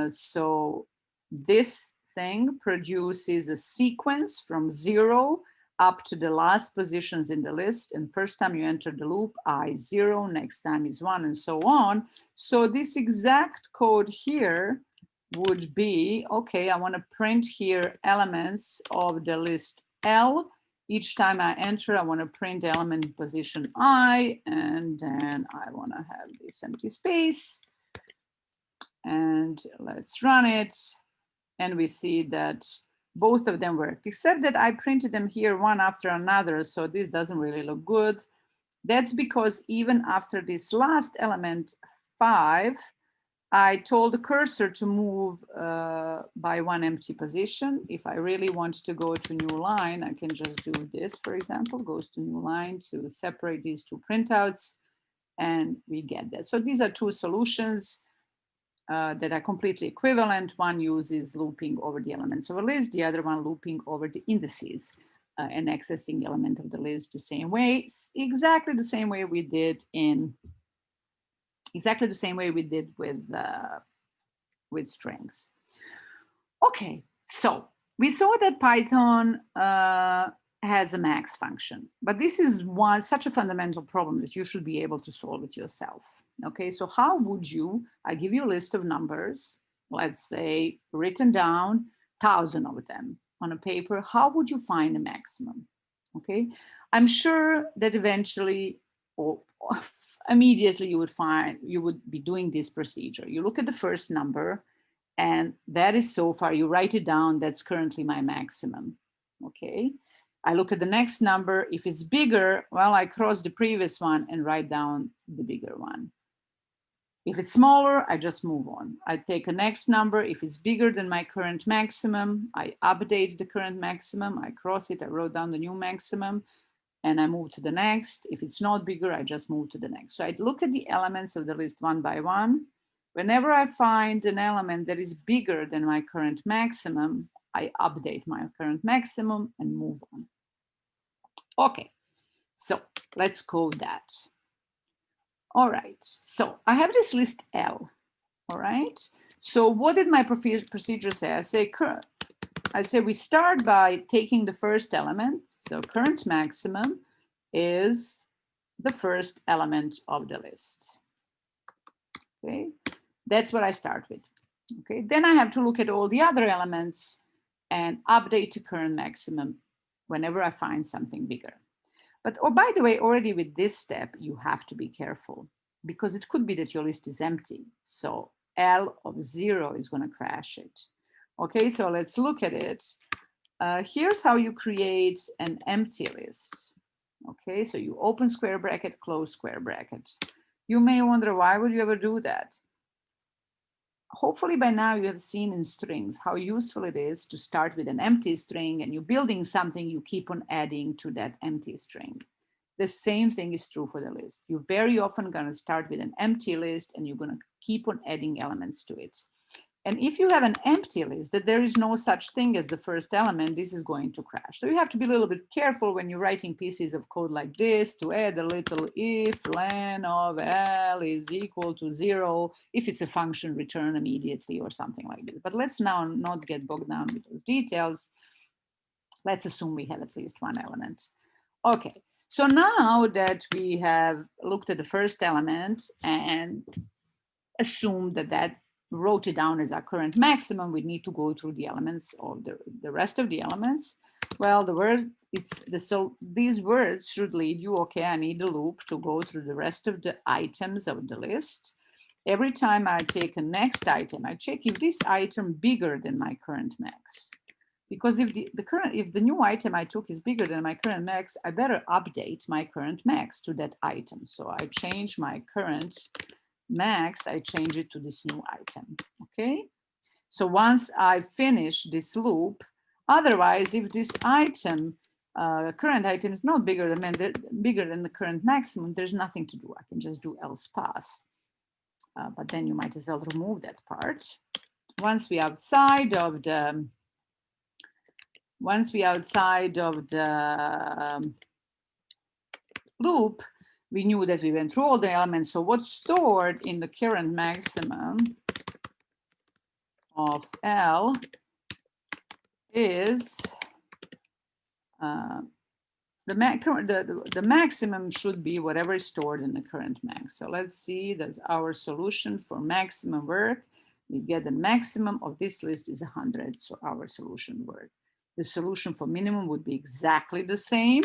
So this thing produces a sequence from 0 up to the last positions in the list. And first time you enter the loop, I 0, next time is 1, and so on. So this exact code here would be, okay, I want to print here elements of the list L. Each time I enter, I want to print element in position I, and then I want to have this empty space. And let's run it. And we see that both of them worked, except that I printed them here one after another. So this doesn't really look good. That's because even after this last element 5, I told the cursor to move by one empty position. If I really want to go to new line, I can just do this, for example, goes to new line to separate these two printouts, and we get that. So these are two solutions that are completely equivalent. One uses looping over the elements of a list, the other one looping over the indices and accessing the element of the list the same way, exactly the same way we did with strings. Okay, so we saw that Python has a max function, but this is such a fundamental problem that you should be able to solve it yourself. Okay, so how would you, I give you a list of numbers, let's say written down, 1,000 of them on a paper, how would you find a maximum? Okay, I'm sure that eventually or immediately you would be doing this procedure. You look at the first number, and that is so far, you write it down, that's currently my maximum. Okay, I look at the next number, if it's bigger, well, I cross the previous one and write down the bigger one. If it's smaller, I just move on. I take a next number, if it's bigger than my current maximum, I update the current maximum, I cross it, I wrote down the new maximum, and I move to the next. If it's not bigger, I just move to the next. So I look at the elements of the list one by one. Whenever I find an element that is bigger than my current maximum, I update my current maximum and move on. Okay, so let's code that. All right, so I have this list L, all right? So what did my procedure say? I say we start by taking the first element. So current maximum is the first element of the list. Okay, that's what I start with. Okay, then I have to look at all the other elements and update to current maximum whenever I find something bigger. But oh, by the way, already with this step, you have to be careful because it could be that your list is empty. So L of 0 is going to crash it. Okay, so let's look at it. Here's how you create an empty list. Okay, so you open square bracket, close square bracket. You may wonder, why would you ever do that? Hopefully by now you have seen in strings how useful it is to start with an empty string, and you're building something, you keep on adding to that empty string. The same thing is true for the list. You're very often going to start with an empty list and you're going to keep on adding elements to it. And if you have an empty list, that there is no such thing as the first element, this is going to crash. So you have to be a little bit careful when you're writing pieces of code like this to add a little if len of L is equal to 0, if it's a function, return immediately or something like this. But let's now not get bogged down with those details. Let's assume we have at least one element. Okay, so now that we have looked at the first element and assumed that wrote it down as our current maximum, we need to go through the elements of the rest of the elements. Well, so these words should lead you, okay, I need a loop to go through the rest of the items of the list. Every time I take a next item, I check if this item bigger than my current max. Because if the new item I took is bigger than my current max, I better update my current max to that item. So I change my current max, I change it to this new item, okay? So once I finish this loop, otherwise, if this item, current item is not bigger than the current maximum, there's nothing to do. I can just do else pass. But then you might as well remove that part. Once we outside of the loop, we knew that we went through all the elements. So what's stored in the current maximum of L is the maximum should be whatever is stored in the current max. So let's see, that's our solution for maximum work. We get the maximum of this list is 100, so our solution work. The solution for minimum would be exactly the same,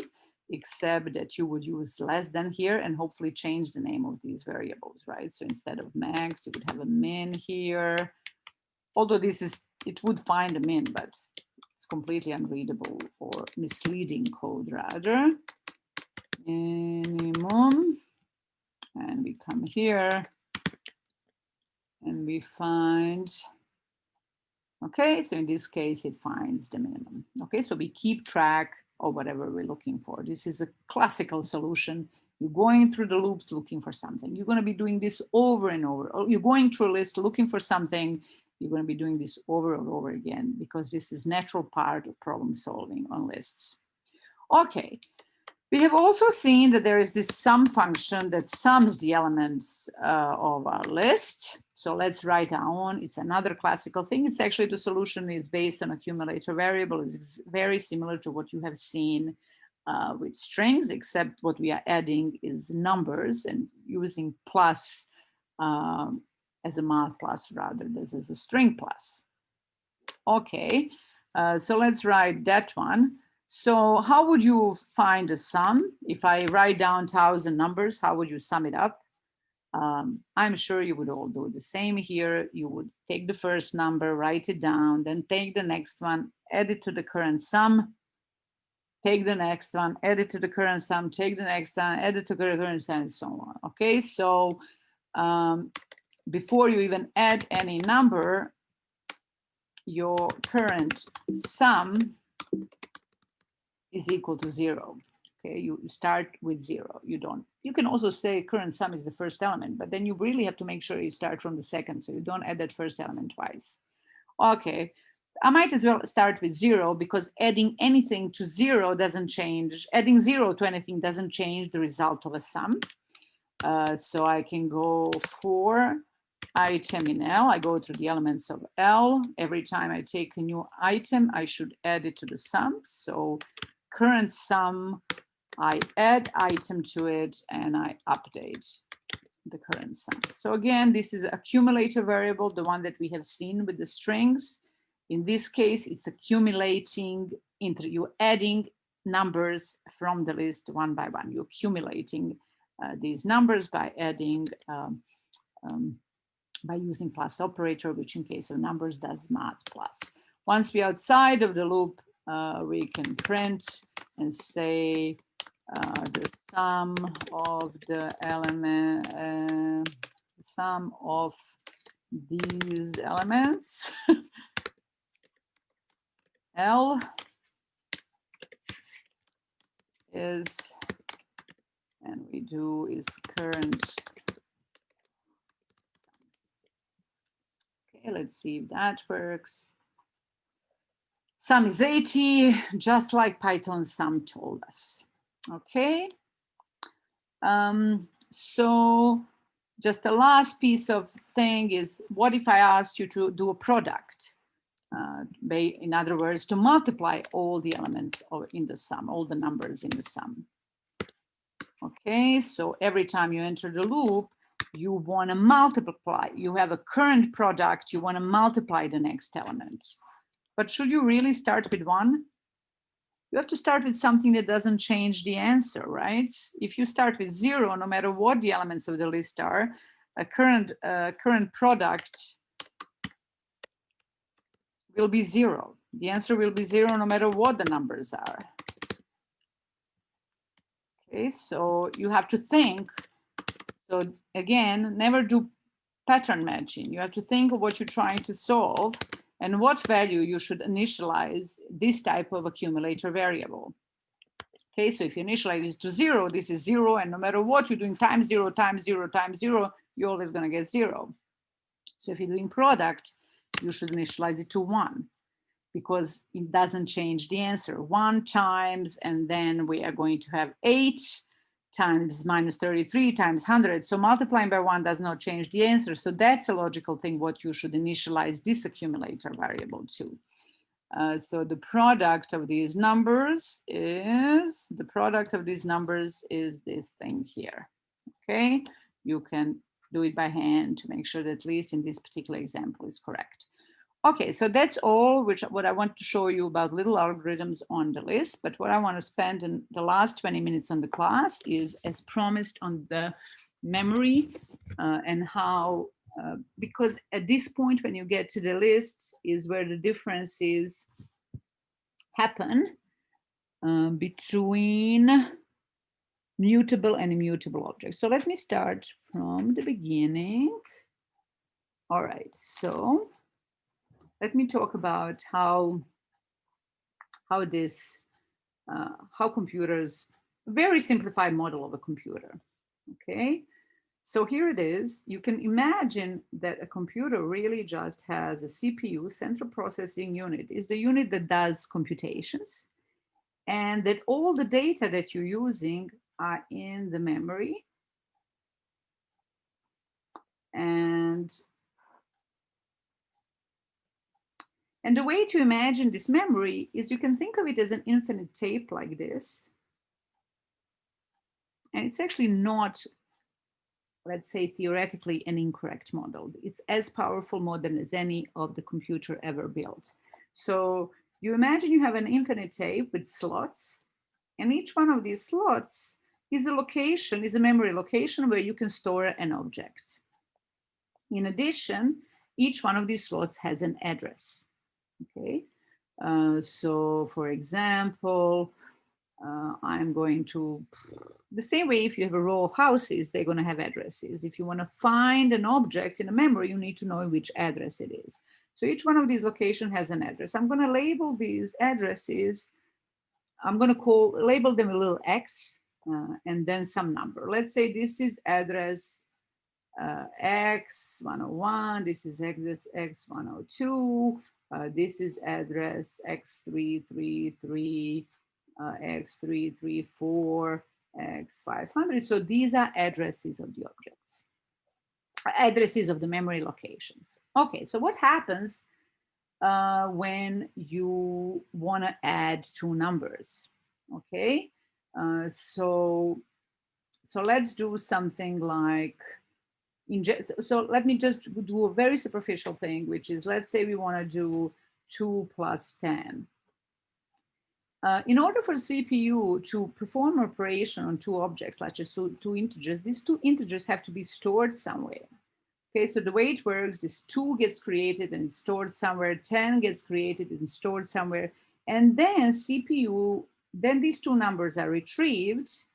except that you would use less than here and hopefully change the name of these variables, right? So instead of max, you would have a min here. Although it would find a min, but it's completely unreadable or misleading code rather. Minimum, and we come here and we find, okay, so in this case, it finds the minimum. Okay, so we keep track of whatever we're looking for. This is a classical solution. You're going through the loops looking for something. You're going to be doing this over and over. Or you're going through a list looking for something. You're going to be doing this over and over again because this is natural part of problem solving on lists. Okay, we have also seen that there is this sum function that sums the elements of our list. So let's write down, it's another classical thing. It's actually the solution is based on accumulator variable. It's very similar to what you have seen with strings, except what we are adding is numbers and using plus as a math plus rather than as a string plus. Okay, so let's write that one. So how would you find a sum? If I write down 1,000 numbers, how would you sum it up? I'm sure you would all do the same here. You would take the first number, write it down, then take the next one, add it to the current sum, take the next one, add it to the current sum, take the next one, add it to the current sum, and so on. Okay, so before you even add any number, your current sum is equal to 0. Okay, you start with 0. You can also say current sum is the first element, but then you really have to make sure you start from the second, so you don't add that first element twice. Okay, I might as well start with 0 because adding anything to 0 doesn't change. Adding 0 to anything doesn't change the result of a sum. So I can go for item in L. I go through the elements of L. Every time I take a new item, I should add it to the sum. So current sum, I add item to it and I update the current sum. So again, this is accumulator variable, the one that we have seen with the strings. In this case, it's accumulating, you're adding numbers from the list one by one. You're accumulating these numbers by adding, by using plus operator, which in case of numbers does math plus. Once we're outside of the loop, we can print and say the sum of the element, sum of these elements, L is, and we do is current. Okay, Okay, let's see if that works. Sum is 80, just like Python sum told us. Okay. So just the last piece of thing is, what if I asked you to do a product? In other words, to multiply all the elements in the sum, all the numbers in the sum. Okay, so every time you enter the loop, you want to multiply. You have a current product, you want to multiply the next element. But should you really start with 1? You have to start with something that doesn't change the answer, right? If you start with 0, no matter what the elements of the list are, a current product will be 0. The answer will be 0 no matter what the numbers are. Okay, so you have to think. So again, never do pattern matching. You have to think of what you're trying to solve and what value you should initialize this type of accumulator variable. Okay, so if you initialize this to 0, this is 0, and no matter what you're doing times 0, times 0, times 0, you're always going to get 0. So if you're doing product, you should initialize it to 1, because it doesn't change the answer. 1 times, and then we are going to have 8 times minus 33 times 100. So multiplying by 1 does not change the answer. So that's a logical thing, what you should initialize this accumulator variable to. So the product of these numbers is this thing here. Okay, you can do it by hand to make sure that at least in this particular example is correct. Okay, so that's all what I want to show you about little algorithms on the list. But what I want to spend in the last 20 minutes on the class is, as promised, on the memory and how, because at this point when you get to the list is where the differences happen between mutable and immutable objects. So let me start from the beginning. All right, so let me talk about how computers, very simplified model of a computer. Okay, so here it is. You can imagine that a computer really just has a CPU, central processing unit, is the unit that does computations, and that all the data that you're using are in the memory. And the way to imagine this memory is, you can think of it as an infinite tape like this. And it's actually not, let's say, theoretically an incorrect model. It's as powerful model as any of the computer ever built. So you imagine you have an infinite tape with slots, and each one of these slots is a memory location where you can store an object. In addition, each one of these slots has an address. Okay, so for example, I'm going to, the same way if you have a row of houses, they're going to have addresses. If you want to find an object in a memory, you need to know which address it is. So each one of these locations has an address. I'm going to label these addresses. I'm going to label them a little x and then some number. Let's say this is address x101, this is address x102, this is address x333, x334, x500. So these are addresses of the objects, addresses of the memory locations. Okay, so what happens when you want to add two numbers? Okay, so let's do something like, so let me just do a very superficial thing, which is, let's say we want to do 2 plus 10. In order for CPU to perform operation on two objects, such as two integers, these two integers have to be stored somewhere. Okay, so the way it works, this 2 gets created and stored somewhere, 10 gets created and stored somewhere, and then then these two numbers are retrieved,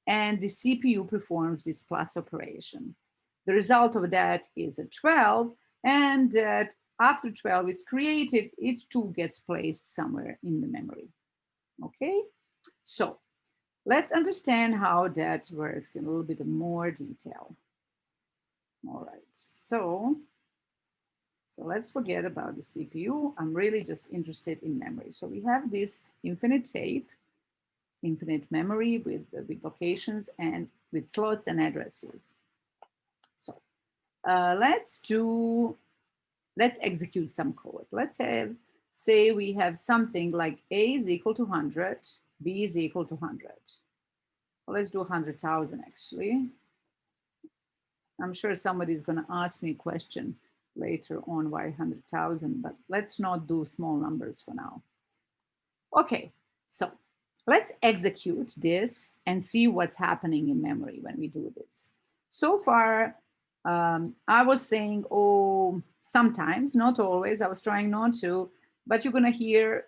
and the CPU performs this plus operation. The result of that is a 12, and that after 12 is created, it too gets placed somewhere in the memory. Okay, so let's understand how that works in a little bit more detail. All right, so So let's forget about the CPU. I'm really just interested in memory. So we have this infinite tape, infinite memory with locations and with slots and addresses. So let's execute some code. Say we have something like A is equal to 100, B is equal to 100. Well, let's do 100,000 actually. I'm sure somebody is going to ask me a question later on why 100,000, but let's not do small numbers for now. Okay, so let's execute this and see what's happening in memory when we do this. So far, I was saying, oh, sometimes, not always, I was trying not to, but you're going to hear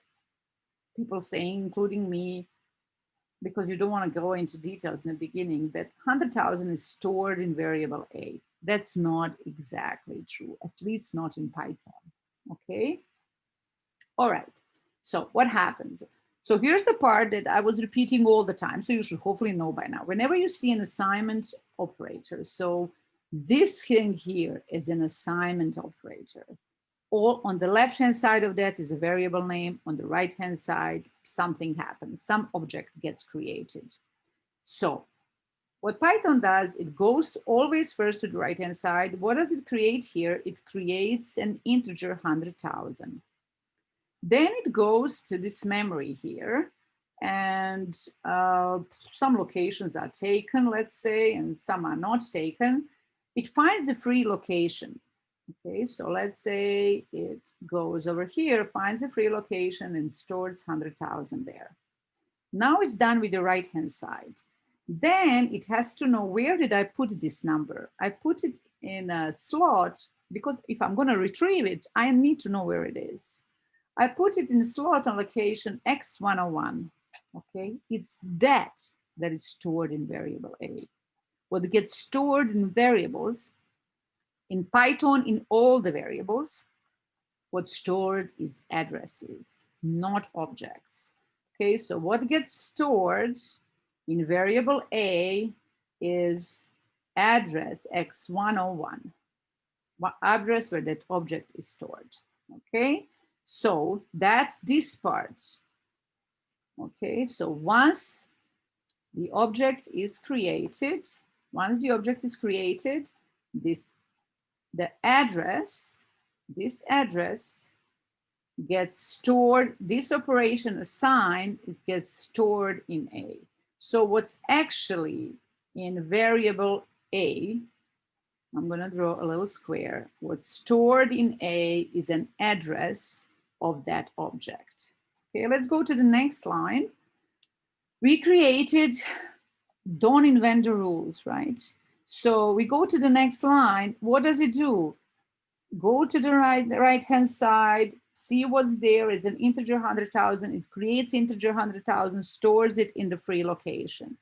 people saying, including me, because you don't want to go into details in the beginning, that 100,000 is stored in variable A. That's not exactly true, at least not in Python, okay? All right, so what happens? So here's the part that I was repeating all the time, so you should hopefully know by now. Whenever you see an assignment operator, so this thing here is an assignment operator. Or on the left-hand side of that is a variable name. On the right-hand side, something happens. Some object gets created. So what Python does, it goes always first to the right-hand side. What does it create here? It creates an integer 100,000. Then it goes to this memory here, and some locations are taken, let's say, and some are not taken. It finds a free location. Okay, so let's say it goes over here, finds a free location and stores 100,000 there. Now it's done with the right-hand side. Then it has to know, where did I put this number? I put it in a slot because if I'm going to retrieve it, I need to know where it is. I put it in a slot on location X101. Okay, it's that is stored in variable A. What gets stored in variables in Python, in all the variables, what's stored is addresses, not objects. Okay, so what gets stored in variable A is address X101, address where that object is stored. Okay, so that's this part. Okay, so once the object is created, the address, this address gets stored, this operation assign, it gets stored in A. So what's actually in variable A, I'm going to draw a little square. What's stored in A is an address of that object. Okay, let's go to the next line. We created, don't invent the rules, right? So we go to the next line. What does it do? Go to the right-hand side, see what's there is an integer 100,000. It creates integer 100,000, stores it in the free location.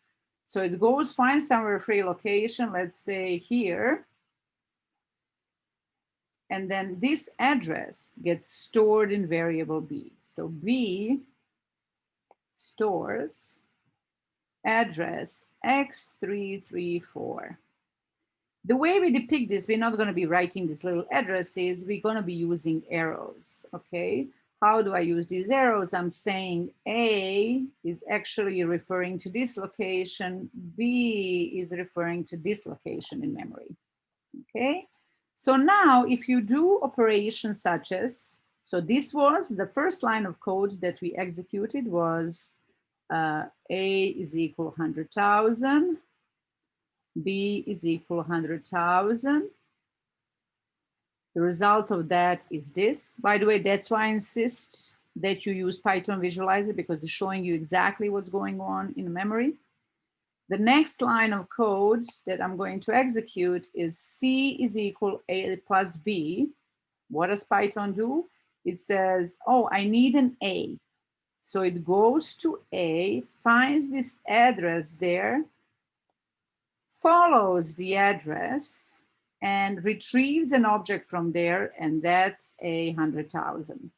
So it goes, finds somewhere free location, let's say here. And then this address gets stored in variable B. So B stores address X334. The way we depict this, we're not going to be writing these little addresses. We're going to be using arrows, okay? How do I use these arrows? I'm saying A is actually referring to this location. B is referring to this location in memory, okay? So now if you do operations such as, so this was the first line of code that we executed was A is equal 100,000. B is equal 100,000. The result of that is this. By the way, that's why I insist that you use Python Visualizer because it's showing you exactly what's going on in memory. The next line of code that I'm going to execute is C is equal A plus B. What does Python do? It says, oh, I need an A. So it goes to A, finds this address there, follows the address and retrieves an object from there, and that's a 100,000.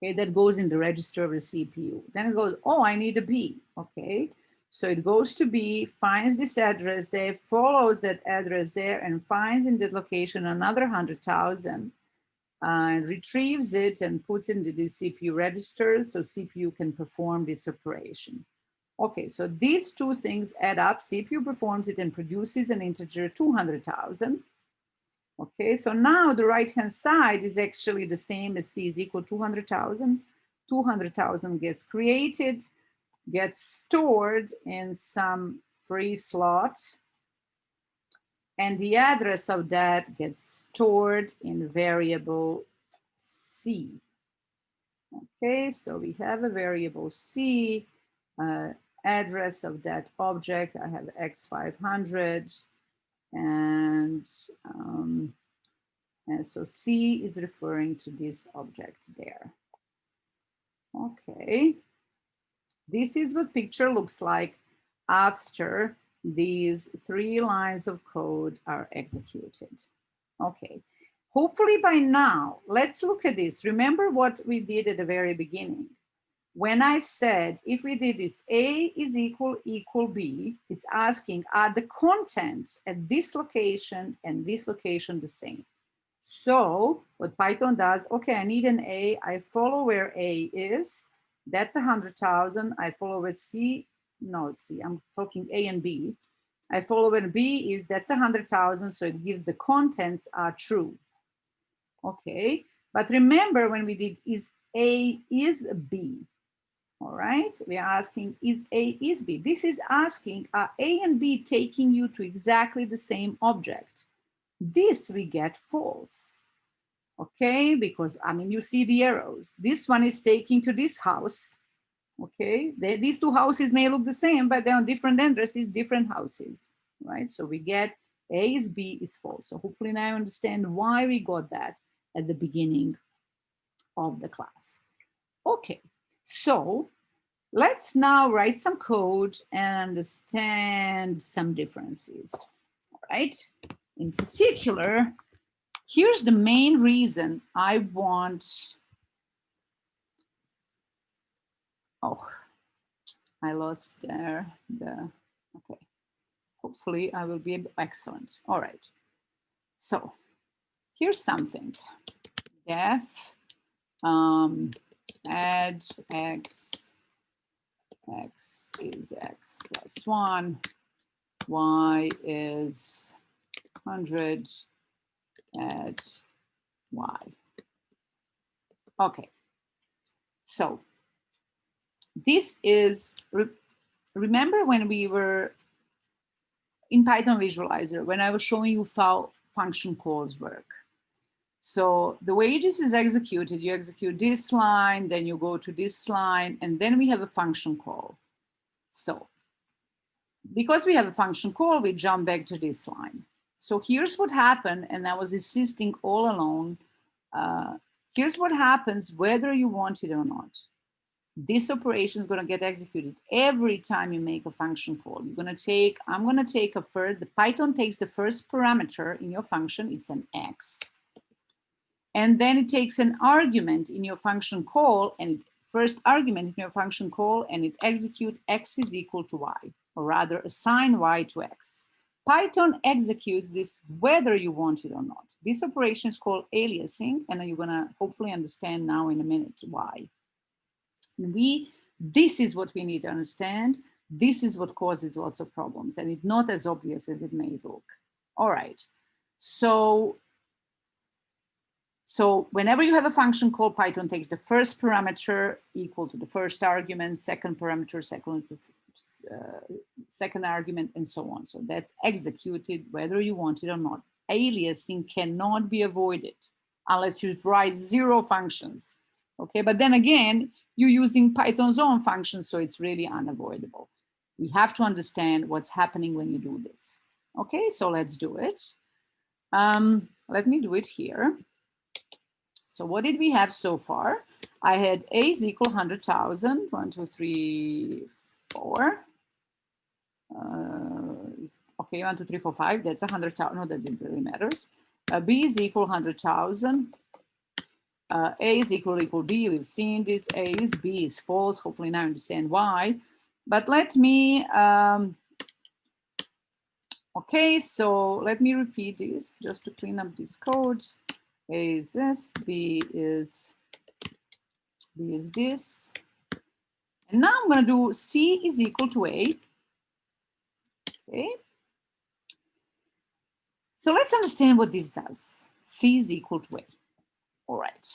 Okay, that goes in the register of the CPU. Then it goes, oh, I need a B. Okay, So it goes to B, finds this address there, follows that address there, and finds in that location another 100,000, and retrieves it and puts it into the CPU register so CPU can perform this operation. Okay, so these two things add up. CPU performs it and produces an integer 200,000. Okay, so now the right-hand side is actually the same as C is equal to 200,000. 200,000 gets created, gets stored in some free slot, and the address of that gets stored in variable C. Okay, so we have a variable C, address of that object. I have X500, and so C is referring to this object there. Okay, this is what picture looks like after these 3 lines of code are executed. Okay, hopefully by now, let's look at this. Remember what we did at the very beginning. When I said, if we did this, A is equal B, it's asking, are the content at this location and this location the same? So what Python does, okay, I need an A, I follow where A is, that's 100,000, I follow where C, no, C, I'm talking A and B. I follow where B is, that's 100,000, so it gives the contents are true. Okay, but remember when we did is A is B, all right, we are asking is A is B. This is asking, are A and B taking you to exactly the same object? This we get false, okay, because I mean, you see the arrows. This one is taking to this house, okay. These two houses may look the same, but they're on different addresses, different houses, right? So we get A is B is false. So hopefully now you understand why we got that at the beginning of the class. Okay, so let's now write some code and understand some differences, all right? In particular, here's the main reason I want, oh, I lost there the, okay. Hopefully I will be excellent. All right, so here's something. Def add x is x plus 1, y is 100, add y. Okay, so this is, remember when we were in Python Visualizer, when I was showing you how function calls work. So the way this is executed, you execute this line, then you go to this line, and then we have a function call. So because we have a function call, we jump back to this line. So here's what happened, and I was insisting all along, here's what happens whether you want it or not. This operation is going to get executed every time you make a function call. You're going to take, I'm going to take a first, the Python takes the first parameter in your function, it's an X. And then it takes an argument in your function call, and first argument in your function call, and it executes X is equal to Y, or rather assign Y to X. Python executes this whether you want it or not. This operation is called aliasing, and you're going to hopefully understand now in a minute why. And this is what we need to understand. This is what causes lots of problems, and it's not as obvious as it may look. All right, so whenever you have a function call, Python takes the first parameter equal to the first argument, second parameter, second argument, and so on. So that's executed whether you want it or not. Aliasing cannot be avoided unless you write 0 functions. Okay, but then again, you're using Python's own functions, so it's really unavoidable. We have to understand what's happening when you do this. Okay, so let's do it. Let me do it here. So what did we have so far? I had A is equal 100,000, 1, 2, 3, 4. Okay, 1, 2, 3, 4, 5, that's 100,000, no, that didn't really matters. B is equal 100,000. A is equal B, we've seen this, A is B is false, hopefully now you understand why. But let me, okay, so let me repeat this just to clean up this code. A is this, B is this. And now I'm going to do C is equal to A. Okay. So let's understand what this does. C is equal to A. All right.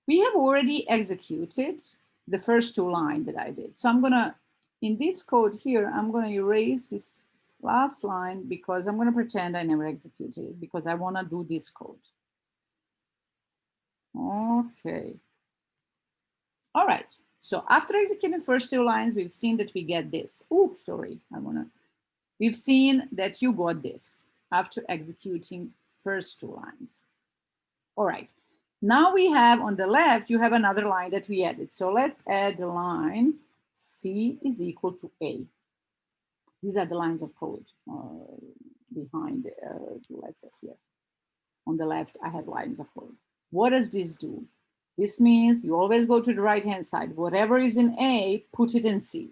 We have already executed the first two lines that I did. So I'm going to, in this code here, I'm going to erase this last line because I'm going to pretend I never executed it because I want to do this code. Okay. All right. So after executing the first two lines, we've seen that we get this. Oh, sorry. We've seen that you got this after executing first two lines. All right. Now we have on the left, you have another line that we added. So let's add the line C is equal to A. These are the lines of code behind, let's say here. On the left, I have lines of code. What does this do? This means you always go to the right-hand side. Whatever is in A, put it in C.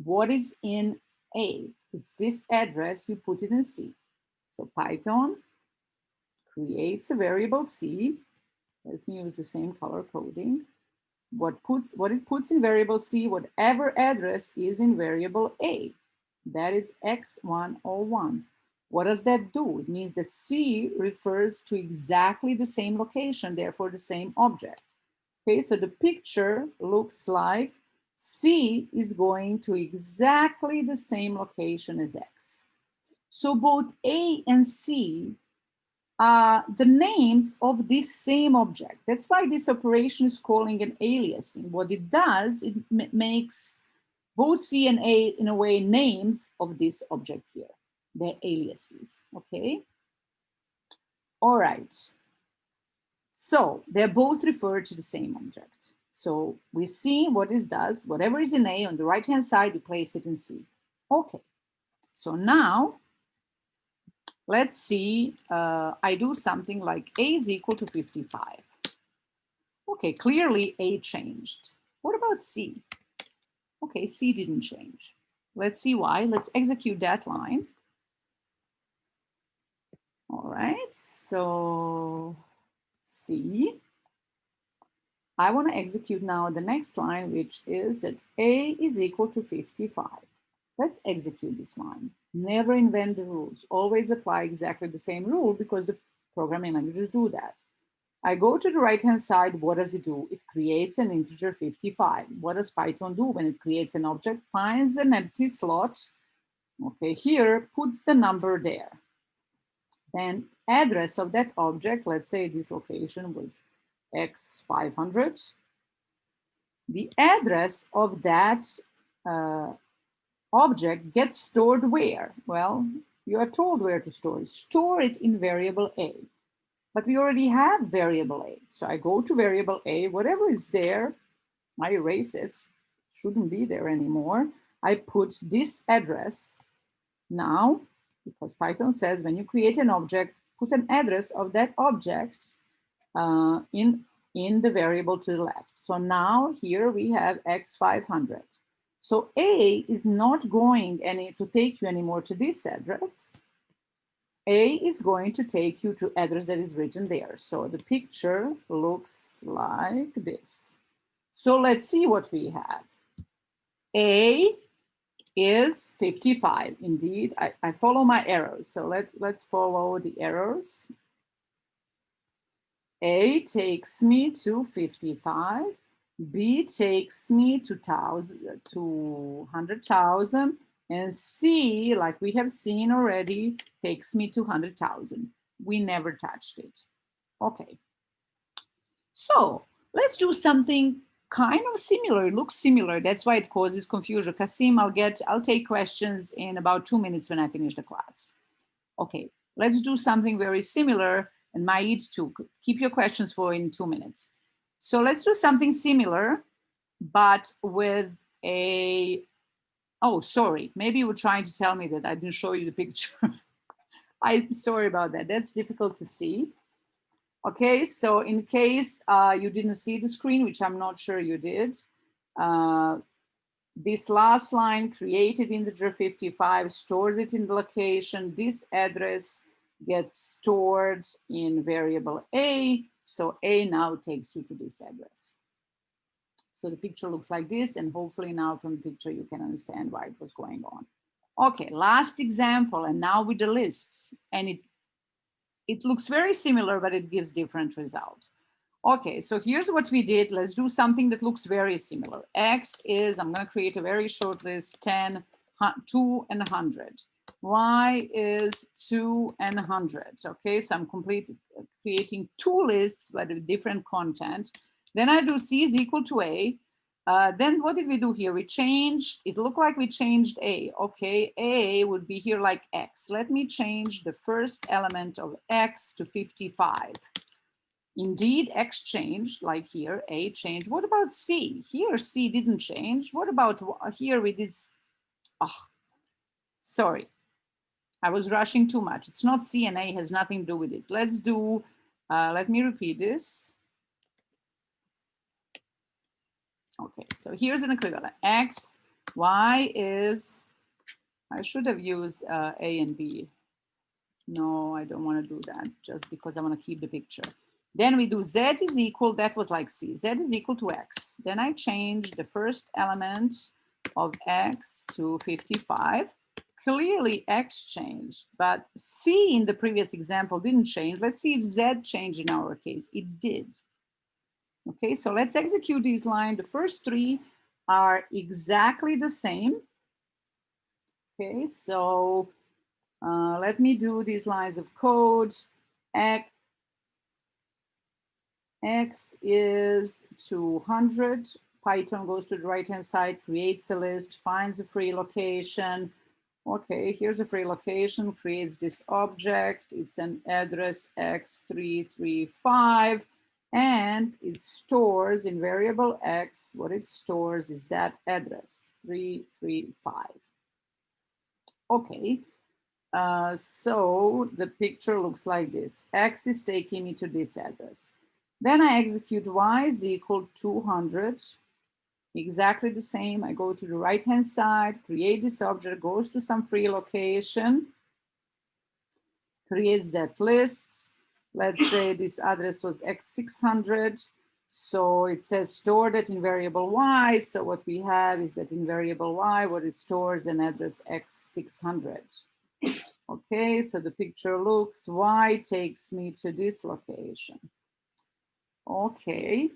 What is in A? It's this address, you put it in C. So Python creates a variable C. Let me use the same color coding. What it puts in variable C, whatever address is in variable A. That is x101. What does that do? It means that C refers to exactly the same location, therefore the same object. Okay, so the picture looks like C is going to exactly the same location as X. So both A and C are the names of this same object. That's why this operation is calling an aliasing. What it does, it makes both C and A, in a way, names of this object here. They're aliases, okay? All right. So they're both referred to the same object. So we see what this does. Whatever is in A on the right-hand side, we place it in C. Okay. So now let's see, I do something like A is equal to 55. Okay, clearly A changed. What about C? Okay, C didn't change. Let's see why. Let's execute that line. All right, so C. I want to execute now the next line, which is that A is equal to 55. Let's execute this line. Never invent the rules. Always apply exactly the same rule because the programming languages do that. I go to the right-hand side. What does it do? It creates an integer 55. What does Python do when it creates an object? Finds an empty slot. Okay, here, puts the number there. Then address of that object, let's say this location was X500. The address of that object gets stored where? Well, you are told where to store it. Store it in variable A. But we already have variable A. So I go to variable A, whatever is there, I erase it. Shouldn't be there anymore. I put this address now, because Python says when you create an object, put an address of that object in the variable to the left. So now here we have X500. So A is not going to take you anymore to this address. A is going to take you to address that is written there. So the picture looks like this. So let's see what we have. A is 55. Indeed, I follow my arrows. So let's follow the arrows. A takes me to 55. B takes me to 100,000. And C, like we have seen already, takes me to 100,000. We never touched it. Okay. So let's do something kind of similar. It looks similar. That's why it causes confusion. Kasim, I'll take questions in about 2 minutes when I finish the class. Okay, let's do something very similar, and Maid too. Keep your questions for in 2 minutes. So let's do something similar, but with a, oh, sorry. Maybe you were trying to tell me that I didn't show you the picture. I'm sorry about that. That's difficult to see. Okay, so in case you didn't see the screen, which I'm not sure you did, This last line, created integer 55, stores it in the location. This address gets stored in variable A. So A now takes you to this address. So the picture looks like this, and hopefully now from the picture you can understand why it was going on. Okay, last example, and now with the lists. And it looks very similar, but it gives different results. Okay, so here's what we did. Let's do something that looks very similar. X is, I'm going to create a very short list, 10, 2, and 100. Y is 2 and 100. Okay, so I'm creating two lists, but with different content. Then I do C is equal to A. Then what did we do here? We changed, it looked like we changed A. Okay, A would be here like X. Let me change the first element of X to 55. Indeed, X changed, like here, A changed. What about C? Here, C didn't change. What about here? We did, oh, sorry. I was rushing too much. It's not C, and A has nothing to do with it. Let's do, let me repeat this. Okay, so here's an equivalent. X, Y is, I should have used A and B. No, I don't want to do that just because I want to keep the picture. Then we do Z is equal, that was like C, Z is equal to X. Then I change the first element of X to 55. Clearly X changed, but C in the previous example didn't change. Let's see if Z changed in our case. It did. Okay, so let's execute these lines. The first three are exactly the same. Okay, so let me do these lines of code. X is 200. Python goes to the right-hand side, creates a list, finds a free location. Okay, here's a free location, creates this object. It's an address x335, and it stores in variable X, what it stores is that address, 335. Okay, so the picture looks like this. X is taking me to this address. Then I execute Y is equal to 200. Exactly the same. I go to the right-hand side, create this object, goes to some free location, creates that list. Let's say this address was X600. So it says store that in variable Y. So what we have is that in variable Y, what it stores an address X600. Okay, so the picture looks, Y takes me to this location. Okay.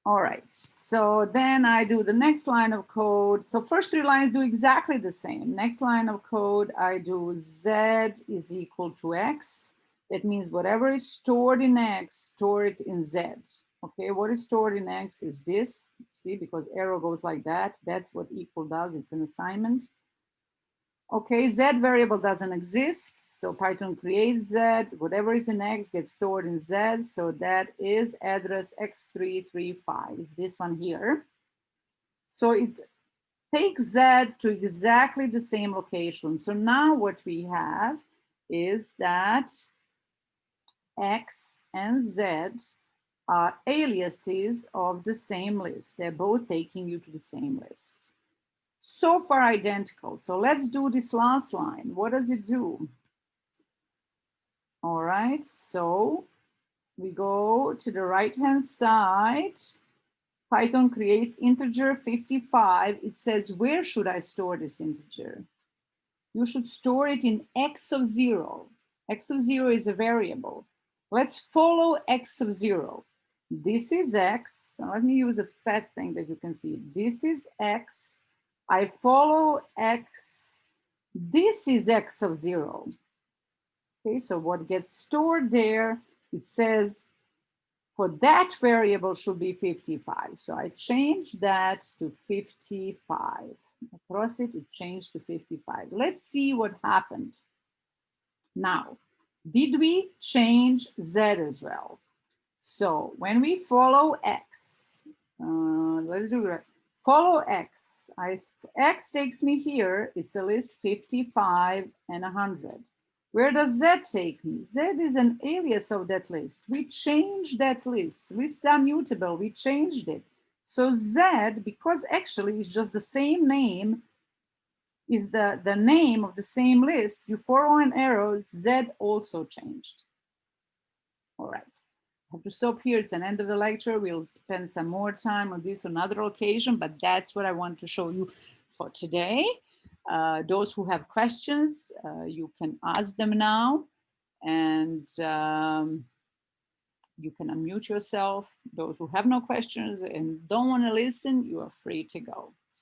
All right, so then I do the next line of code. So first three lines do exactly the same. Next line of code, I do Z is equal to X. That means whatever is stored in X, store it in Z. Okay, what is stored in X is this. See, because arrow goes like that. That's what equal does. It's an assignment. Okay, Z variable doesn't exist, so Python creates Z. Whatever is in X gets stored in Z, so that is address X335. It's this one here. So it takes Z to exactly the same location. So now what we have is that X and Z are aliases of the same list. They're both taking you to the same list. So far identical. So let's do this last line. What does it do? All right, so we go to the right-hand side. Python creates integer 55. It says, where should I store this integer? You should store it in X of 0. X of 0 is a variable. Let's follow X of 0. This is X. Now let me use a fat thing that you can see. This is X. I follow X. This is X of 0. Okay, so what gets stored there, it says for that variable should be 55. So I changed that to 55. Across it, it changed to 55. Let's see what happened. Now, did we change Z as well? So when we follow X, let's do it. Follow X. X takes me here. It's a list 55 and 100. Where does Z take me? Z is an alias of that list. We changed that list. Lists are mutable. We changed it. So Z, because actually it's just the same name, is the name of the same list, you follow an arrow, Z also changed. All right. I have to stop here. It's an end of the lecture. We'll spend some more time on this on another occasion, but that's what I want to show you for today. Those who have questions, you can ask them now, and you can unmute yourself. Those who have no questions and don't want to listen, you are free to go.